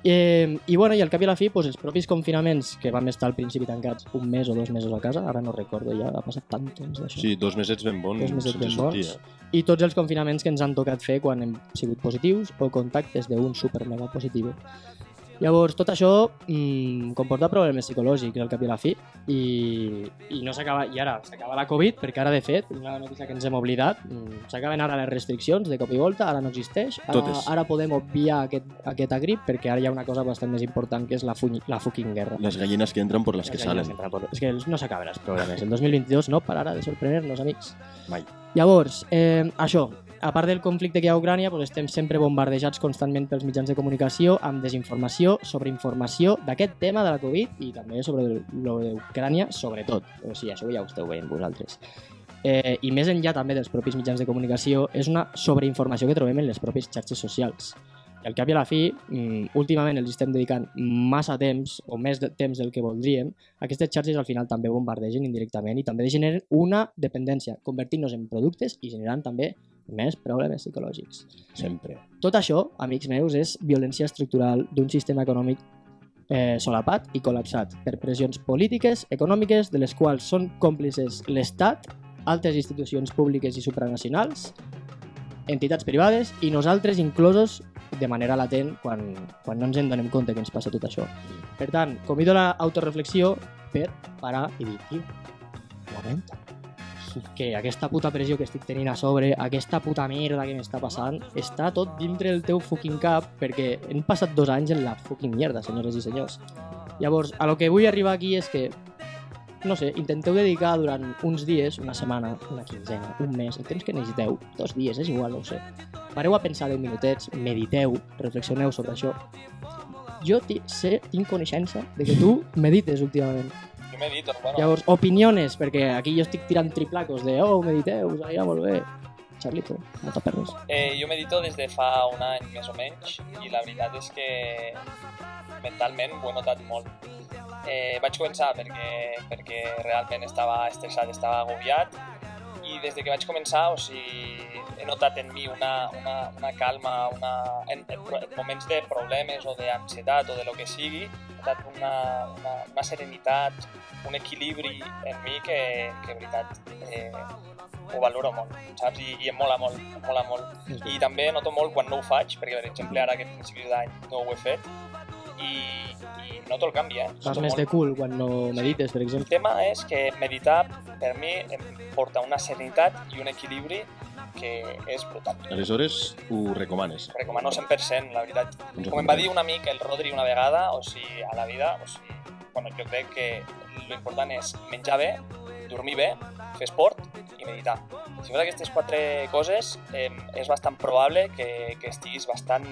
I bueno, i al cap i a la fi, pues, els propis confinaments que vam estar al principi tancats 1 mes o 2 mesos a casa, ara no recordo ja, ha passat tant temps d'això.
Sí, 2 mesets ben bons,
2 mesets
sense
ben
sortir.
bons. I tots els confinaments que ens han tocat fer quan hem sigut positius o contactes d'un super mega positiu. Llavors, tot això comporta problemes psicològics al cap i a la fi i no s'acaba, i ara s'acaba la Covid, perquè ara de fet, una notícia que ens hem oblidat, s'acaben ara les restriccions de cop i volta, ara no existeix, ara podem obviar aquesta grip perquè ara hi ha una cosa bastant més important que és la fucking guerra.
Les gallines que entren per les que salen.
És que no s'acaben els problemes, el 2022 no pararà de sorprendre-nos, amics.
Mai.
Llavors, això, a part del conflicte que hi ha a Ucrània, doncs estem sempre bombardejats constantment pels mitjans de comunicació amb desinformació, sobreinformació d'aquest tema de la Covid i també sobre lo d'Ucrània, sobretot. O sigui, això ja ho esteu veient vosaltres. I més enllà també dels propis mitjans de comunicació, és una sobreinformació que trobem en les pròpies xarxes socials. I al cap i a la fi, últimament els estem dedicant massa temps, o més temps del que voldríem, aquestes xarxes al final també bombardegen indirectament i també generen una dependència, convertint-nos en productes i generant també més problemes psicològics.
Sempre.
Tot això, amics meus, és violència estructural d'un sistema econòmic solapat i col·lapsat per pressions polítiques, econòmiques, de les quals són còmplices l'Estat, altres institucions públiques i supranacionals, entitats privades i nosaltres inclosos de manera latent quan no ens en donem compte que ens passa tot això. Per tant, convido a l'autoreflexió per parar i dir, tio, lamenta que aquesta puta pressió que estic tenint a sobre, aquesta puta merda que m'està passant, està tot dintre del teu fucking cap perquè hem passat 2 anys en la fucking mierda, senyores i senyors. Llavors, a lo que vull arribar aquí és que, no sé, intenteu dedicar durant uns dies, una setmana, una quinzena, un mes, el temps que necessiteu, 2 dies, és igual, no ho sé. Pareu a pensar 10 minutets, mediteu, reflexioneu sobre això. Jo tinc coneixença de que tu medites últimament.
Jo medito, bueno.
Llavors, opiniones, perquè aquí jo estic tirant triplacos de mediteu, ja molt bé. Charlito, no t'aperres.
Jo medito des de fa un any, més o menys, i la veritat és que mentalment ho he notat molt. Vaig començar perquè realment estava estressat, estava agobiat, I des de que vaig començar, o sigui, he notat en mi una calma, en moments de problemes o d'ansietat o de lo que sigui, he notat una serenitat, un equilibri en mi que en veritat ho valoro molt, saps? I em mola molt. I també noto molt quan no ho faig, perquè per exemple ara aquest principi d'any no ho he fet, i noto el canvi,
Fas més de cul quan no medites, per
El
exemple.
tema és que meditar per mi em porta una serenitat i un equilibri que és brutal.
Aleshores, ho recomanes.
Ho recomano 100%, la veritat. Com em va dir un amic, el Rodri, una vegada, o sigui, a la vida, o sigui, bueno, jo crec que l'important és menjar bé, dormir bé, fer esport i meditar. Si fas aquestes 4 coses, és bastant probable que estiguis bastant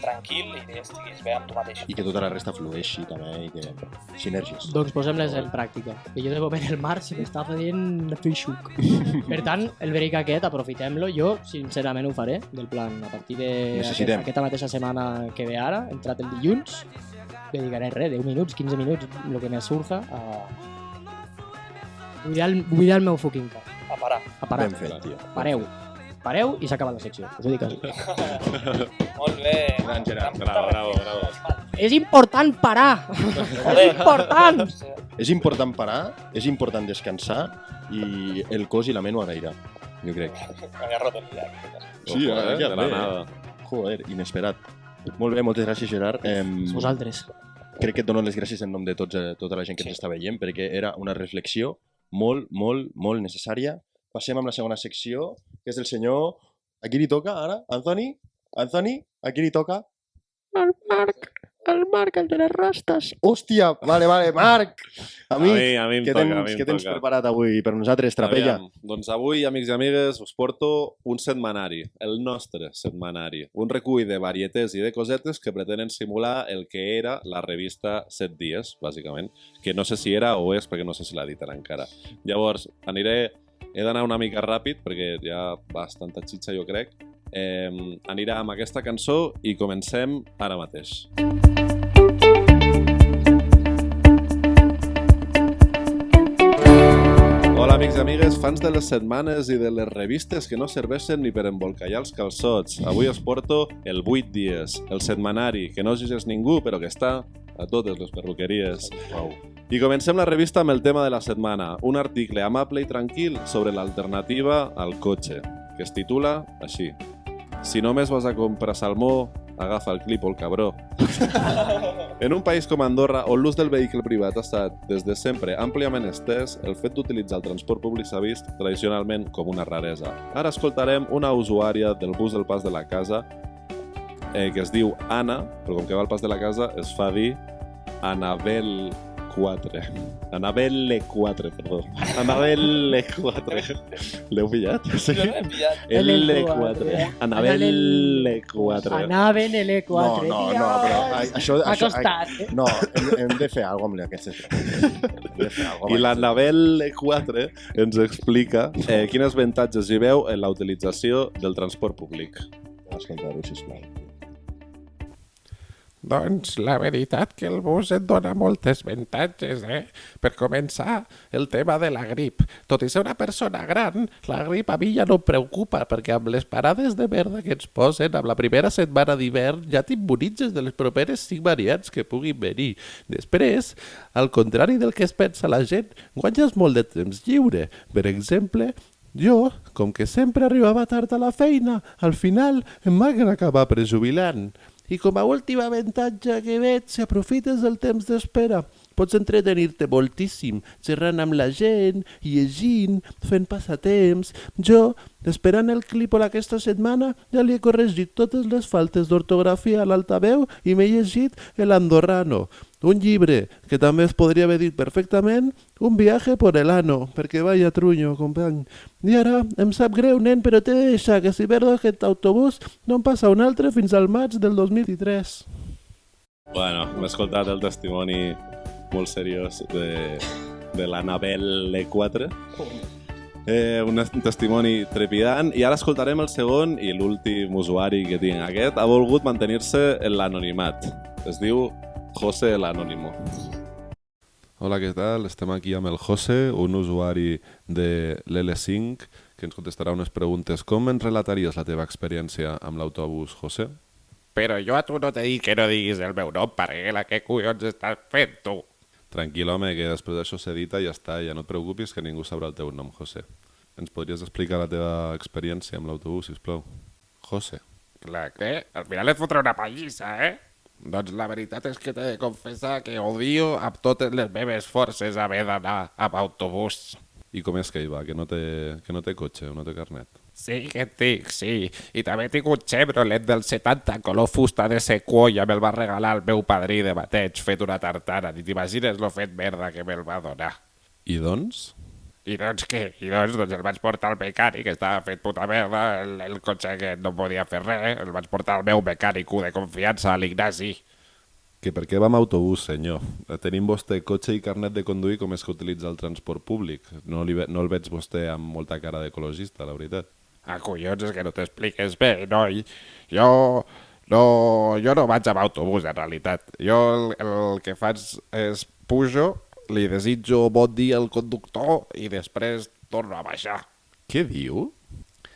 tranquil i estiguis bé amb tu mateix.
I que tota la resta flueixi també i que sinergies.
Doncs posem-les en pràctica. Que jo de moment el mar se m'està fent feixuc. Per tant, el break aquest, aprofitem-lo. Jo, sincerament, ho faré. Del plan, a partir d'aquesta mateixa setmana que ve ara, entrat el dilluns, dedicaré 10 minuts, 15 minuts, el que me surja, a buidar el meu fucking cap.
A parar.
A parar.
Ben fet, tio.
Pareu i s'acaba la secció. Us ho dic així.
Molt bé.
Gran Gerard.
Bravo.
És important parar! És important!
És important parar, és important descansar i el cos i la ment ho agrairà, jo crec.
M'havia roto el dia.
Sí,
de
ja
la
bé.
nada.
Joder, inesperat. Molt bé, moltes gràcies, Gerard.
Vosaltres.
Crec que et dono les gràcies en nom de tota la gent que ens està veient, perquè era una reflexió molt necessària. Passem amb la segona secció, que és del senyor... A qui li toca ara? Anthony, a qui li toca? El Marc, el de les rastes. Hòstia, vale, Marc! Amic,
A mi em
què
toca,
tens preparat avui per nosaltres, Trapella?
Aviam, doncs avui, amics i amigues, us porto un setmanari, el nostre setmanari. Un recull de varietés i de cosetes que pretenen simular el que era la revista 7 dies, bàsicament. Que no sé si era o és, perquè no sé si l'ha dit encara. Llavors, he d'anar una mica ràpid, perquè hi ha bastanta xitxa, jo crec. Anirà amb aquesta cançó i comencem ara mateix. Hola, amics i amigues, fans de les setmanes i de les revistes que no serveixen ni per embolcallar els calçots. Avui us porto el 8 dies, el setmanari, que no llegeix ningú, però que està a totes les perruqueries.
Wow.
I comencem la revista amb el tema de la setmana, un article amable i tranquil sobre l'alternativa al cotxe, que es titula així: Si només vas a comprar salmó, agafa el clip o el cabró. En un país com Andorra, on l'ús del vehicle privat ha estat des de sempre àmpliament estès, el fet d'utilitzar el transport públic s'ha vist tradicionalment com una raresa. Ara escoltarem una usuària del bus del Pas de la Casa que es diu Anna, però com que va al Pas de la Casa es fa dir Anabel 4. Anabel 4, perdó. Anabel 4. L'heu pillat? Sí.
Jo l'he pillat.
L4. Anabel 4.
Anaven L4.
No, però això...
Ha costat.
No, hem de fer alguna cosa amb aquestes bromes.
I l'Anabel 4 ens explica quins avantatges hi veu en la utilització del transport públic.
Escoltar-ho, sisplau.
Doncs la veritat que el bus et dona moltes avantatges, Per començar, el tema de la grip. Tot i ser una persona gran, la grip a mi ja no em preocupa, perquè amb les parades de merda que ens posen, amb la primera setmana d'hivern, ja t'immunitzes de les properes 5 variants que puguin venir. Després, al contrari del que es pensa la gent, guanyes molt de temps lliure. Per exemple, jo, com que sempre arribava tard a la feina, al final em van acabar prejubilant. I com a últim avantatge que veig, si aprofites del temps d'espera, pots entretenir-te moltíssim, xerrant amb la gent, llegint, fent passatemps. Jo, esperant el clípol aquesta setmana, ja li he corregit totes les faltes d'ortografia a l'altaveu i m'he llegit El Andorrano, un llibre que també es podria haver dit perfectament Un viaje por el ano, perquè vaya trunyo, company. I ara, em sap greu, nen, però t'he de deixar que si perdo aquest autobús no em passa un altre fins al maig del 2023.
Bueno, hem escoltat el testimoni molt seriós de l'Anabel 4. Un testimoni trepidant. I ara escoltarem el segon i l'últim usuari que tinc. Aquest ha volgut mantenir-se en l'anonimat. Es diu José el Anónimo. Hola, què tal? Estem aquí amb el José, un usuari de l'L5, que ens contestarà unes preguntes. Com ens relataries la teva experiència amb l'autobús, José?
Però jo a tu no t'he dit que no diguis el meu nom, Parguela, què collons estàs fent, tu?
Tranquil, home, que després d'això s'edita i ja està, ja no et preocupis que ningú sabrà el teu nom, José. Ens podries explicar la teva experiència amb l'autobús, sisplau? José.
Clar que al final et fotré una pallissa, eh? Doncs la veritat és que t'he de confessar que odio amb totes les meves forces haver d'anar amb autobús.
I com és que hi va? Que no té cotxe o no té carnet?
Sí que et dic, sí. I també tinc un Chevrolet del 70 color fusta de sequoia, me'l va regalar el meu padrí de bateig fet una tartana. Ni t'imagines lo fet merda que me'l va donar.
I doncs?
I doncs què? I doncs el vaig portar al mecànic, estava fet puta merda, el cotxe que no podia fer res, el vaig portar al meu mecànic de confiança, a l'Ignasi.
Que per què va amb autobús, senyor? Tenim vostè cotxe i carnet de conduir com és que utilitza el transport públic. No el veig vostè amb molta cara d'ecologista, la veritat.
Ah, collons, és que no t'expliques bé, noi. Jo no vaig amb autobús, en realitat. Jo el que faig és pujo, li desitjo bon dia al conductor i després torno a baixar.
Què diu?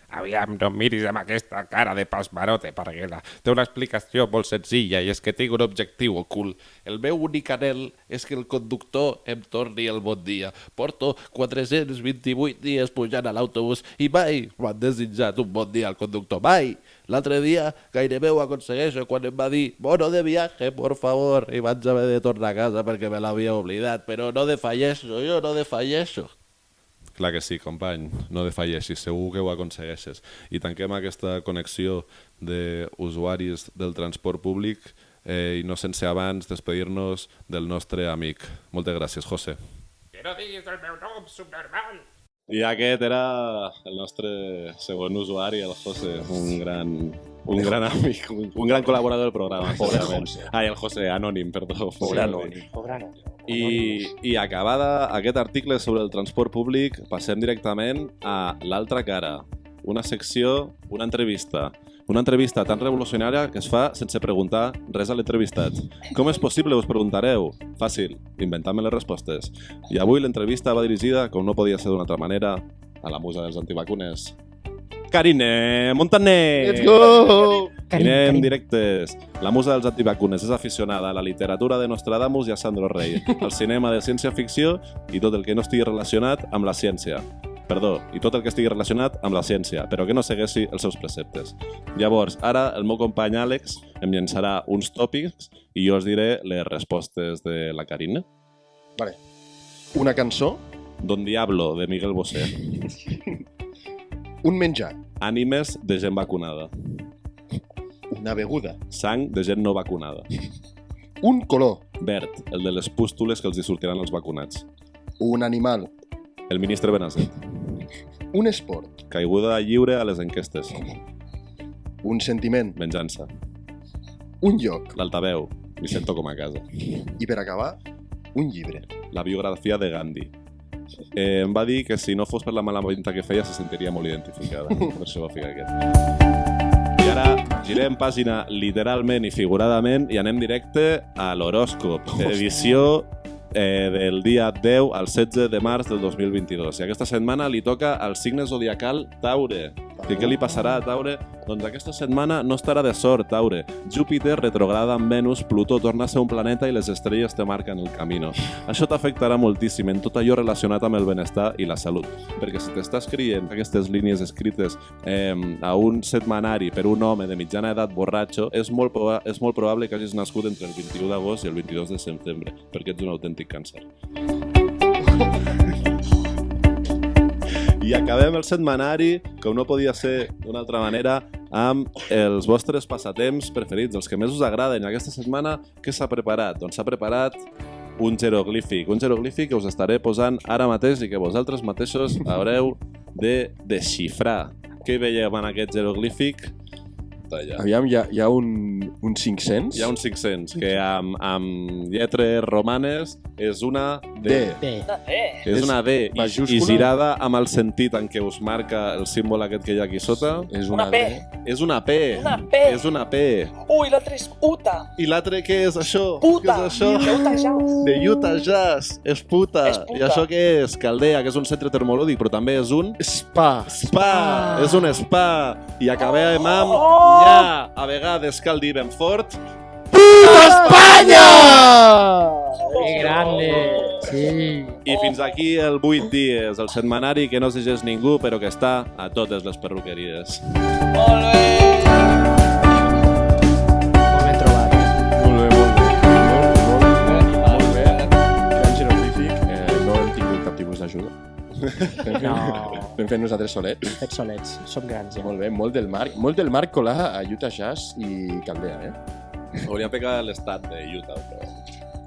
Aviam, no em miris amb aquesta cara de pasmarote, Parguela. Té una explicació molt senzilla i és que tinc un objectiu ocult. El meu únic anhel és que el conductor em torni el bon dia. Porto 428 dies pujant a l'autobús i mai m'han desitjat un bon dia al conductor. Mai! L'altre dia gairebé ho aconsegueixo quan em va dir «Bono de viaje, por favor», i vaig haver de tornar a casa perquè me l'havia oblidat. Però no defalleixo, jo no defalleixo.
Clar que sí, company, no defalleixis, segur que ho aconsegueixes. I tanquem aquesta connexió d'usuaris del transport públic i no sense abans despedir-nos del nostre amic. Moltes gràcies, José.
Que no diguis el meu nom, subnormal!
I aquest era el nostre segon usuari, el José, un gran amic, un gran col·laborador del programa.
Pobre José.
Ai, el José, anònim, perdó.
Pobre anònim.
I acabada aquest article sobre el transport públic, passem directament a l'altra cara. Una secció, una entrevista tan revolucionària que es fa sense preguntar res a l'entrevistat. Com és possible, us preguntareu? Fàcil, inventant-me les respostes. I avui l'entrevista va dirigida, com no podia ser d'una altra manera, a la musa dels antivacunes. Carine Montaner!
Let's go!
I anem directes. La musa dels antivacunes és aficionada a la literatura de Nostradamus i a Sandro Rey, al cinema de ciència-ficció i tot el que no estigui relacionat amb la ciència. Perdó, i tot el que estigui relacionat amb la ciència, però que no segueixi els seus preceptes. Llavors, ara el meu company Àlex em llançarà uns tòpics i jo us diré les respostes de la Carina.
Vale. Una cançó,
Don Diablo, de Miguel Bosé.
un menjar,
Ànimes de gent vacunada.
una beguda,
Sang de gent no vacunada.
un color,
Verd, el de les pústules que els hi sortiran als vacunats.
un animal,
El ministre Benazet.
un esport,
Caiguda lliure a les enquestes.
un sentiment,
Venjança.
un lloc
L'altaveu. M'hi sento com a casa.
i, per acabar, un llibre.
La biografia de Gandhi. Em va dir que si no fos per la mala pinta que feia se sentiria molt identificada. Per això va ficar aquest. I ara girem pàgina literalment i figuradament i anem directe a l'horòscop. Edició del dia 10 al 16 de març del 2022. I aquesta setmana li toca al signe zodiacal Taure. I què li passarà a Taure? Doncs aquesta setmana no estarà de sort, Taure. Júpiter retrograda amb Venus, Plutó torna a ser un planeta i les estrelles te marquen el camino. Això t'afectarà moltíssim en tot allò relacionat amb el benestar i la salut. Perquè si t'estàs creient aquestes línies escrites a un setmanari per un home de mitjana edat borratxo, és molt probable que hagis nascut entre el 21 d'agost i el 22 de setembre, perquè ets un autèntic càncer. I acabem el setmanari, com no podia ser d'una altra manera, amb els vostres passatemps preferits, els que més us agraden. Aquesta setmana, què s'ha preparat? Doncs s'ha preparat un jeroglífic que us estaré posant ara mateix i que vosaltres mateixos haureu de desxifrar. Què veieu en aquest jeroglífic? pantalla.
Aviam, hi ha un 500?
Hi ha un 500, que amb lletres romanes és una D.
D.
És una D i
majúscula.
girada amb el sentit en què us marca el símbol aquest que hi ha aquí sota.
És
Una
una
P.
D.
És una P.
Una P.
És una P.
Ui, l'altre és puta.
I l'altre què és això?
Puta.
Què és això?
De Utah Jazz.
De Utah Jazz. És puta.
És puta.
I això què és? Caldea, que és un centre termolòdic, però també és un
Spa.
spa. És un spa. I acabem amb
Oh!
ja. A vegades cal dir ben fort.
Que grande! Sí.
I fins aquí el 8 dies, el setmanari que no es llegeix ningú, però que està a totes les perruqueries.
Molt bé.
Molt ben trobat.
Molt bé, molt bé. Molt bé. Gran jeroglífic. No hem tingut cap tipus d'ajuda.
No.
Vam fer nosaltres solets.
Fets solets. Som grans, ja.
Molt bé, molt del Marc Colà a Utah Jazz i Caldea,
Hauríem pegat l'estat de Utah, però...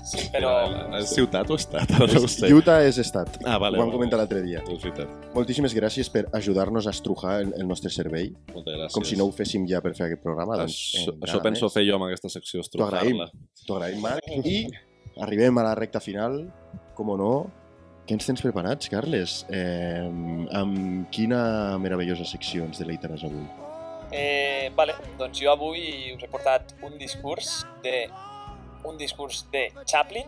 Sí, però...
És ciutat o estat? Ara no ho sé.
Utah és estat.
Ah, vale.
Ho vam comentar l'altre dia.
És veritat.
Moltíssimes gràcies per ajudar-nos a estrujar el nostre cervell,
Moltes gràcies.
com si no ho féssim ja per fer aquest programa. Doncs,
Això penso fer jo amb aquesta secció,
T'ho agraïm,
estrujar-la.
Marc. I arribem a la recta final, com no. Què ens tens preparats, Carles? Amb quina meravellosa secció ens deleitaràs avui?
Vale, doncs jo avui us he portat un discurs de Chaplin,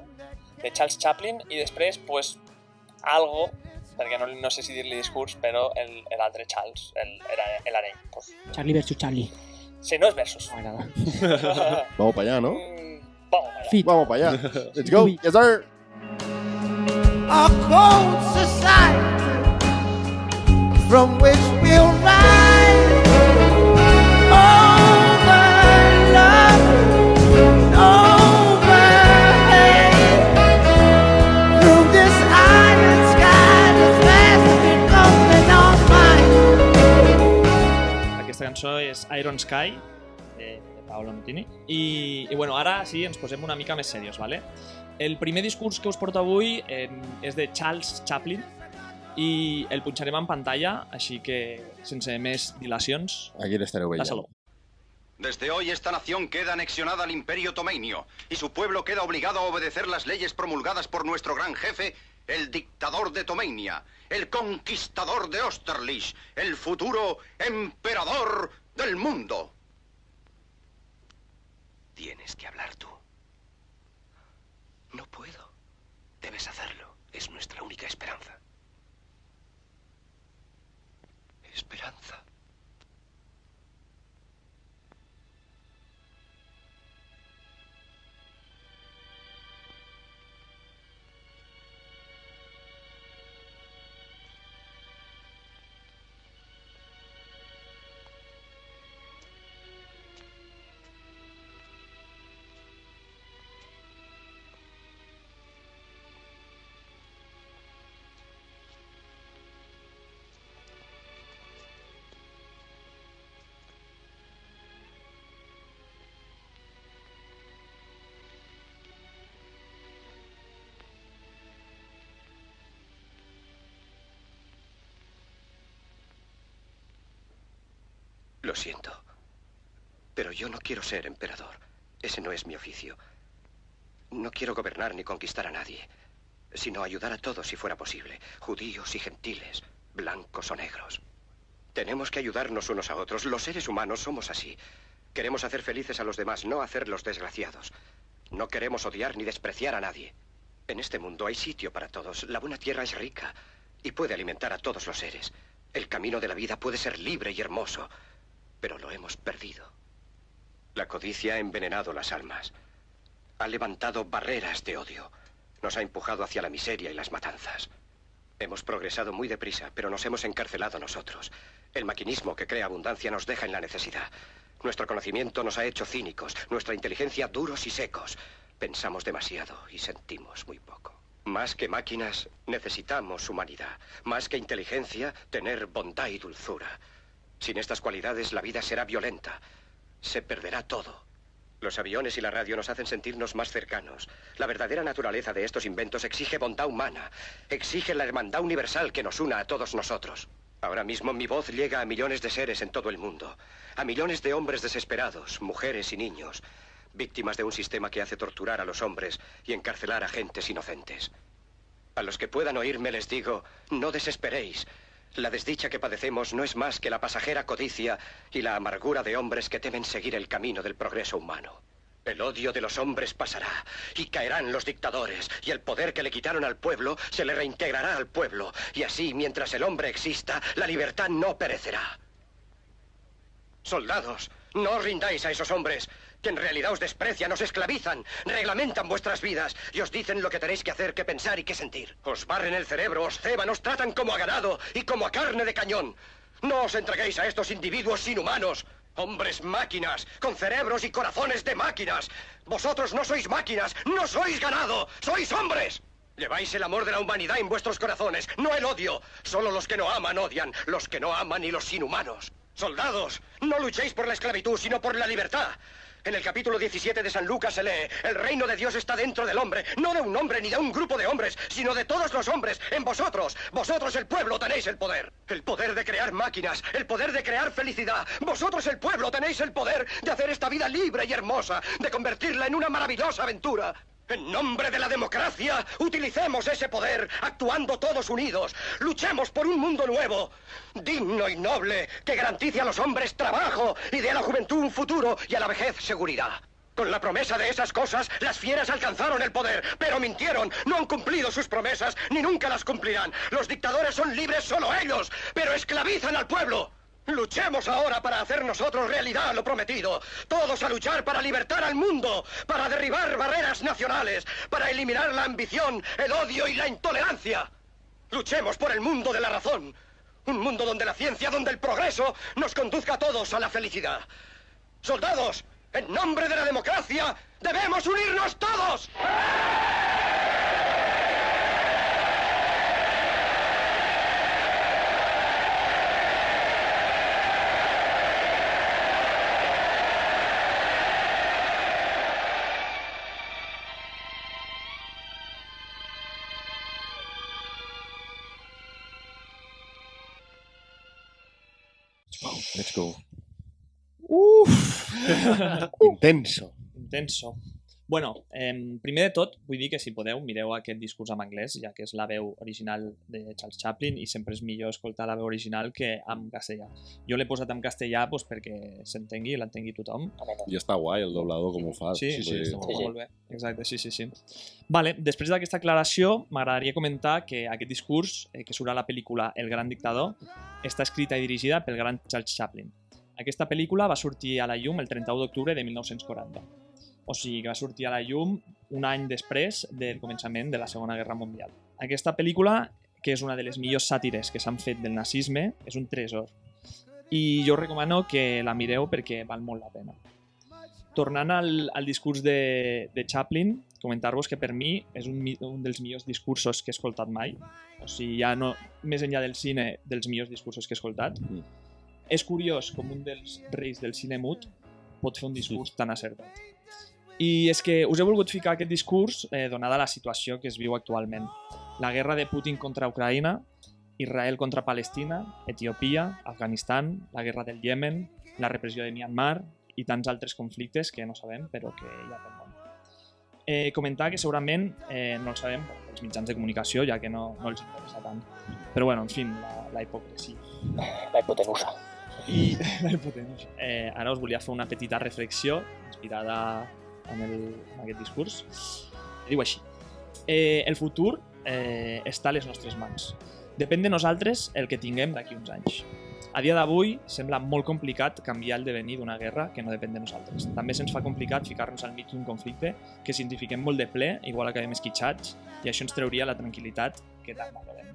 de Charles Chaplin, i després, pues, algo, perquè no sé si dir-li discurs, però l'altre Charles, l'Areny. Pues,
Charlie versus Charlie.
sí, no és versus.
M'agrada.
Vamos para allá, ¿no?
Vamos allá.
Fit.
Vamos para allá. Let's go.
Ui.
Yes, sir.
A cold society from which we'll rise over love, over hate, through this iron sky that's fast becoming our mind.
Aquesta cançó és Iron Sky, de Paolo Nutini. I bueno, ara sí, ens posem una mica més serios, ¿vale? El primer discurs que us porto avui és de Charles Chaplin i el punxarem en pantalla, així que sense més dilacions,
Aquí l'estareu veient.
passa-lo.
Desde hoy esta nación queda anexionada al Imperio Tomeinio y su pueblo queda obligado a obedecer las leyes promulgadas por nuestro gran jefe, el dictador de Tomeinia, el conquistador de Austerlitz, el futuro emperador del mundo. Tienes que hablar tú. No puedo. Debes hacerlo. Es nuestra única esperanza. Esperanza. Lo siento, pero yo no quiero ser emperador. Ese no es mi oficio. No quiero gobernar ni conquistar a nadie, sino ayudar a todos si fuera posible, judíos y gentiles, blancos o negros. Tenemos que ayudarnos unos a otros. Los seres humanos somos así. Queremos hacer felices a los demás, no hacerlos desgraciados. No queremos odiar ni despreciar a nadie. En este mundo hay sitio para todos. La buena tierra es rica y puede alimentar a todos los seres. El camino de la vida puede ser libre y hermoso, pero lo hemos perdido. La codicia ha envenenado las almas. Ha levantado barreras de odio. Nos ha empujado hacia la miseria y las matanzas. Hemos progresado muy deprisa, pero nos hemos encarcelado nosotros. El maquinismo que crea abundancia nos deja en la necesidad. Nuestro conocimiento nos ha hecho cínicos, nuestra inteligencia duros y secos. Pensamos demasiado y sentimos muy poco. Más que máquinas, necesitamos humanidad. Más que inteligencia, tener bondad y dulzura. Sin estas cualidades, la vida será violenta. Se perderá todo. Los aviones y la radio nos hacen sentirnos más cercanos. La verdadera naturaleza de estos inventos exige bondad humana. Exige la hermandad universal que nos una a todos nosotros. Ahora mismo mi voz llega a millones de seres en todo el mundo. A millones de hombres desesperados, mujeres y niños, víctimas de un sistema que hace torturar a los hombres y encarcelar a gentes inocentes. A los que puedan oírme les digo, no desesperéis. La desdicha que padecemos no es más que la pasajera codicia y la amargura de hombres que temen seguir el camino del progreso humano. El odio de los hombres pasará y caerán los dictadores y el poder que le quitaron al pueblo se le reintegrará al pueblo. Y así, mientras el hombre exista, la libertad no perecerá. Soldados, no os rindáis a esos hombres que en realidad os desprecian, os esclavizan, reglamentan vuestras vidas y os dicen lo que tenéis que hacer, que pensar y que sentir. Os barren el cerebro, os ceban, os tratan como a ganado y como a carne de cañón. No os entreguéis a estos individuos inhumanos. Hombres máquinas, con cerebros y corazones de máquinas. Vosotros no sois máquinas, no sois ganado, sois hombres. Lleváis el amor de la humanidad en vuestros corazones, no el odio. Solo los que no aman odian, los que no aman y los inhumanos. Soldados, no luchéis por la esclavitud, sino por la libertad. En el capítulo 17 de San Lucas se lee, el reino de Dios está dentro del hombre, no de un hombre ni de un grupo de hombres, sino de todos los hombres, en vosotros. Vosotros el pueblo tenéis el poder de crear máquinas, el poder de crear felicidad. Vosotros el pueblo tenéis el poder de hacer esta vida libre y hermosa, de convertirla en una maravillosa aventura. En nombre de la democracia, utilicemos ese poder, actuando todos unidos. Luchemos por un mundo nuevo, digno y noble, que garantice a los hombres trabajo y dé a la juventud un futuro y a la vejez seguridad. Con la promesa de esas cosas, las fieras alcanzaron el poder, pero mintieron, no han cumplido sus promesas, ni nunca las cumplirán. Los dictadores son libres solo ellos, pero esclavizan al pueblo. Luchemos ahora para hacer nosotros realidad lo prometido. Todos a luchar para libertar al mundo, para derribar barreras nacionales, para eliminar la ambición, el odio y la intolerancia. Luchemos por el mundo de la razón. Un mundo donde la ciencia, donde el progreso nos conduzca a todos a la felicidad. Soldados, en nombre de la democracia, debemos unirnos todos.
Let's go.
Intenso. Bueno, primer de tot, vull dir que si podeu, mireu aquest discurs en anglès, ja que és la veu original de Charles Chaplin i sempre és millor escoltar la veu original que en castellà. Jo l'he posat en castellà doncs, perquè s'entengui i l'entengui tothom.
I està guai el doblador com ho fa.
Sí, està molt bé. Exacte, sí. Vale, després d'aquesta aclaració, m'agradaria comentar que aquest discurs, que surt a la pel·lícula El gran dictador, està escrita i dirigida pel gran Charles Chaplin. Aquesta pel·lícula va sortir a la llum el 31 d'octubre de 1940. O sigui que va sortir a la llum un any després del començament de la Segona Guerra Mundial. Aquesta pel·lícula, que és una de les millors sàtires que s'han fet del nazisme, és un tresor. I jo recomano que la mireu perquè val molt la pena. Tornant al discurs de Chaplin, comentar-vos que per mi és un dels millors discursos que he escoltat mai. O sigui, ja no, més enllà del cine, dels millors discursos que he escoltat. És curiós com un dels reis del cine mut pot fer un discurs tan acertat. I és que us he volgut ficar aquest discurs donada la situació que es viu actualment. La guerra de Putin contra Ucraïna, Israel contra Palestina, Etiòpia, Afganistan, la guerra del Iemen, la repressió de Myanmar i tants altres conflictes que no sabem però que hi ha pel món. Comentar que segurament no el sabem pels mitjans de comunicació, ja que no els interessa tant. Però bueno, en fi, la hipocresia.
La hipotenusa.
Ara us volia fer una petita reflexió inspirada en aquest discurs. Diu així: el futur està a les nostres mans. Depèn de nosaltres el que tinguem d'aquí uns anys. A dia d'avui sembla molt complicat canviar el devenir d'una guerra que no depèn de nosaltres. També se'ns fa complicat ficar-nos al mig d'un conflicte que si ens hi fiquem molt de ple, igual acabem esquitxats i això ens trauria la tranquil·litat que tant m'agradem.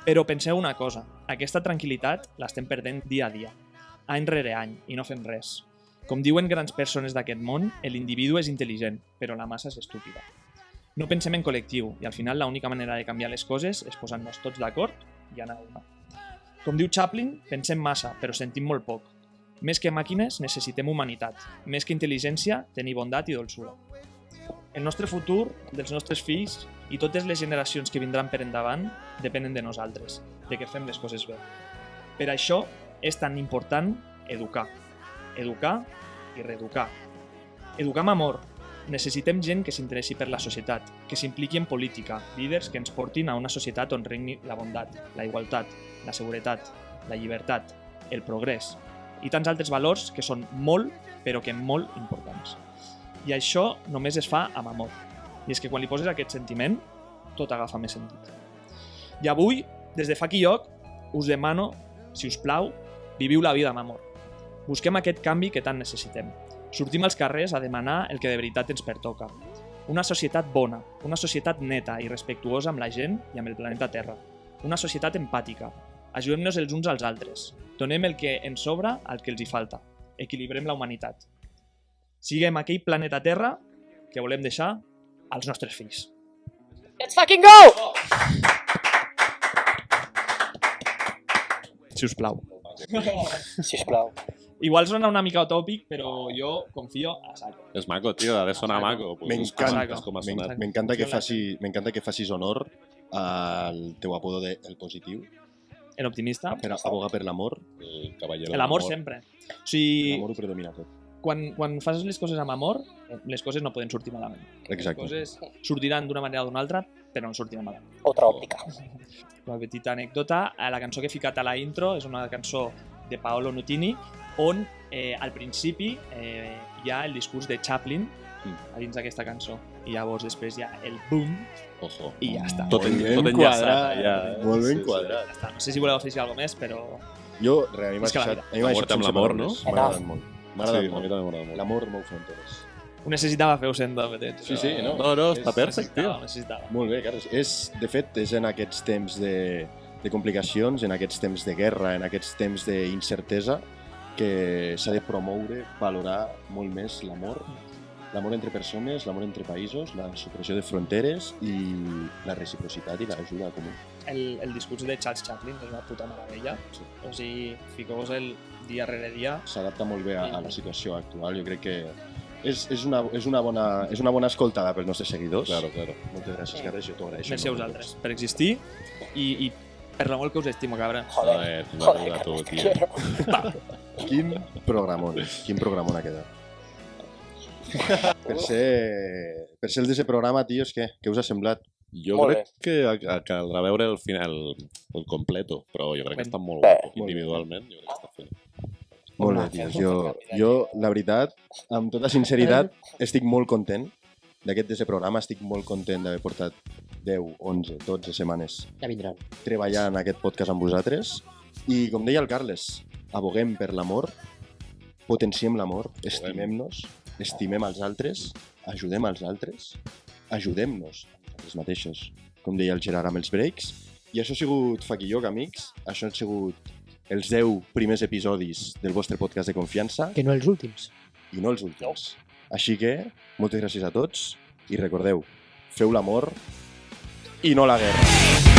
Però penseu una cosa, aquesta tranquil·litat l'estem perdent dia a dia, any rere any, i no fem res. Com diuen grans persones d'aquest món, l'individu és intel·ligent, però la massa és estúpida. No pensem en col·lectiu, i al final l'única manera de canviar les coses és posar-nos tots d'acord i anar a una. Com diu Chaplin, pensem massa, però sentim molt poc. Més que màquines, necessitem humanitat. Més que intel·ligència, tenir bondat i dolçura. El nostre futur, dels nostres fills i totes les generacions que vindran per endavant depenen de nosaltres, de que fem les coses bé. Per això és tan important educar. Educar i reeducar. Educar amb amor. Necessitem gent que s'interessi per la societat, que s'impliqui en política, líders que ens portin a una societat on regni la bondat, la igualtat, la seguretat, la llibertat, el progrés i tants altres valors que són molt, però que molt importants. I això només es fa amb amor. I és que quan li poses aquest sentiment, tot agafa més sentit. I avui, des de Fuck Lloc, us demano, si us plau, viviu la vida amb amor. Busquem aquest canvi que tant necessitem. Sortim als carrers a demanar el que de veritat ens pertoca. Una societat bona, una societat neta i respectuosa amb la gent i amb el planeta Terra. Una societat empàtica. Ajudem-nos els uns als altres. Donem el que ens sobra al que els hi falta. Equilibrem la humanitat. Siguem aquell planeta Terra que volem deixar als nostres fills.
Let's fucking go!
Si us plau.
Sisplau.
Igual sona una mica utòpic, però jo confio a saco.
És maco, tio, ha de sonar maco.
M'encanta que facis honor al teu apodo de El Positiu.
El optimista.
Per abogar per l'amor.
L'amor sempre. O sigui,
l'amor ho predomina tot.
Quan fas les coses amb amor, les coses no poden sortir malament.
Exacte.
Les coses sortiran d'una manera o d'una altra, però no sortiran malament.
Otra òptica.
Una petita anècdota, la cançó que he ficat a la intro és una cançó de Paolo Nutini, on al principi hi ha el discurs de Chaplin a dins d'aquesta cançó. I llavors després hi ha el boom.
Ojo.
I ja està.
Tot enllaçat.
Molt ben quadrat.
Ja està. No sé si voleu afegir alguna més, però...
Jo, a mi m'ha
Amor amb l'amor, no?
M'agrada molt.
Sí, a mi també m'agrada molt.
L'amor mou fronteres.
Ho necessitava fer-ho sent petits.
Sí, no.
No, està perfecte, tio.
Necessitava.
Molt bé, Carles. De fet, és en aquests temps de complicacions, en aquests temps de guerra, en aquests temps d'incertesa, que s'ha de promoure, valorar molt més l'amor. L'amor entre persones, l'amor entre països, la supressió de fronteres i la reciprocitat i l'ajuda comú.
El discurs de Charles Chaplin és una puta meravella. O sigui, fiqueu-vos el dia rere dia.
S'adapta molt bé a la situació actual. Jo crec que és una bona escoltada pels nostres seguidors.
Claro.
Moltes gràcies, Carles, jo t'ho agraeixo.
Merci a vosaltres per existir i per la molt que us estimo, cabra.
Joder, tu, tio.
Quin programón ha quedat. Per ser el d'ese programa, tio, què us ha semblat?
Jo crec que caldrà veure el final, el completo, però jo crec que està molt guapo. Individualment, jo crec que està fent.
Molt bé, tios. Jo, la veritat, amb tota sinceritat, estic molt content d'aquest d'ese programa. Estic molt content d'haver portat 10, 11, 12 setmanes treballant aquest podcast amb vosaltres. I, com deia el Carles, aboguem per l'amor, potenciem l'amor, estimem-nos, estimem els altres, ajudem als altres, ajudem-nos els mateixos, com deia el Gerard amb els breaks. I això ha sigut Fuck Lloc, amics. Això han sigut els 10 primers episodis del vostre podcast de confiança.
Que no els últims.
I no els últims. Així que, moltes gràcies a tots i recordeu, feu l'amor i no la guerra.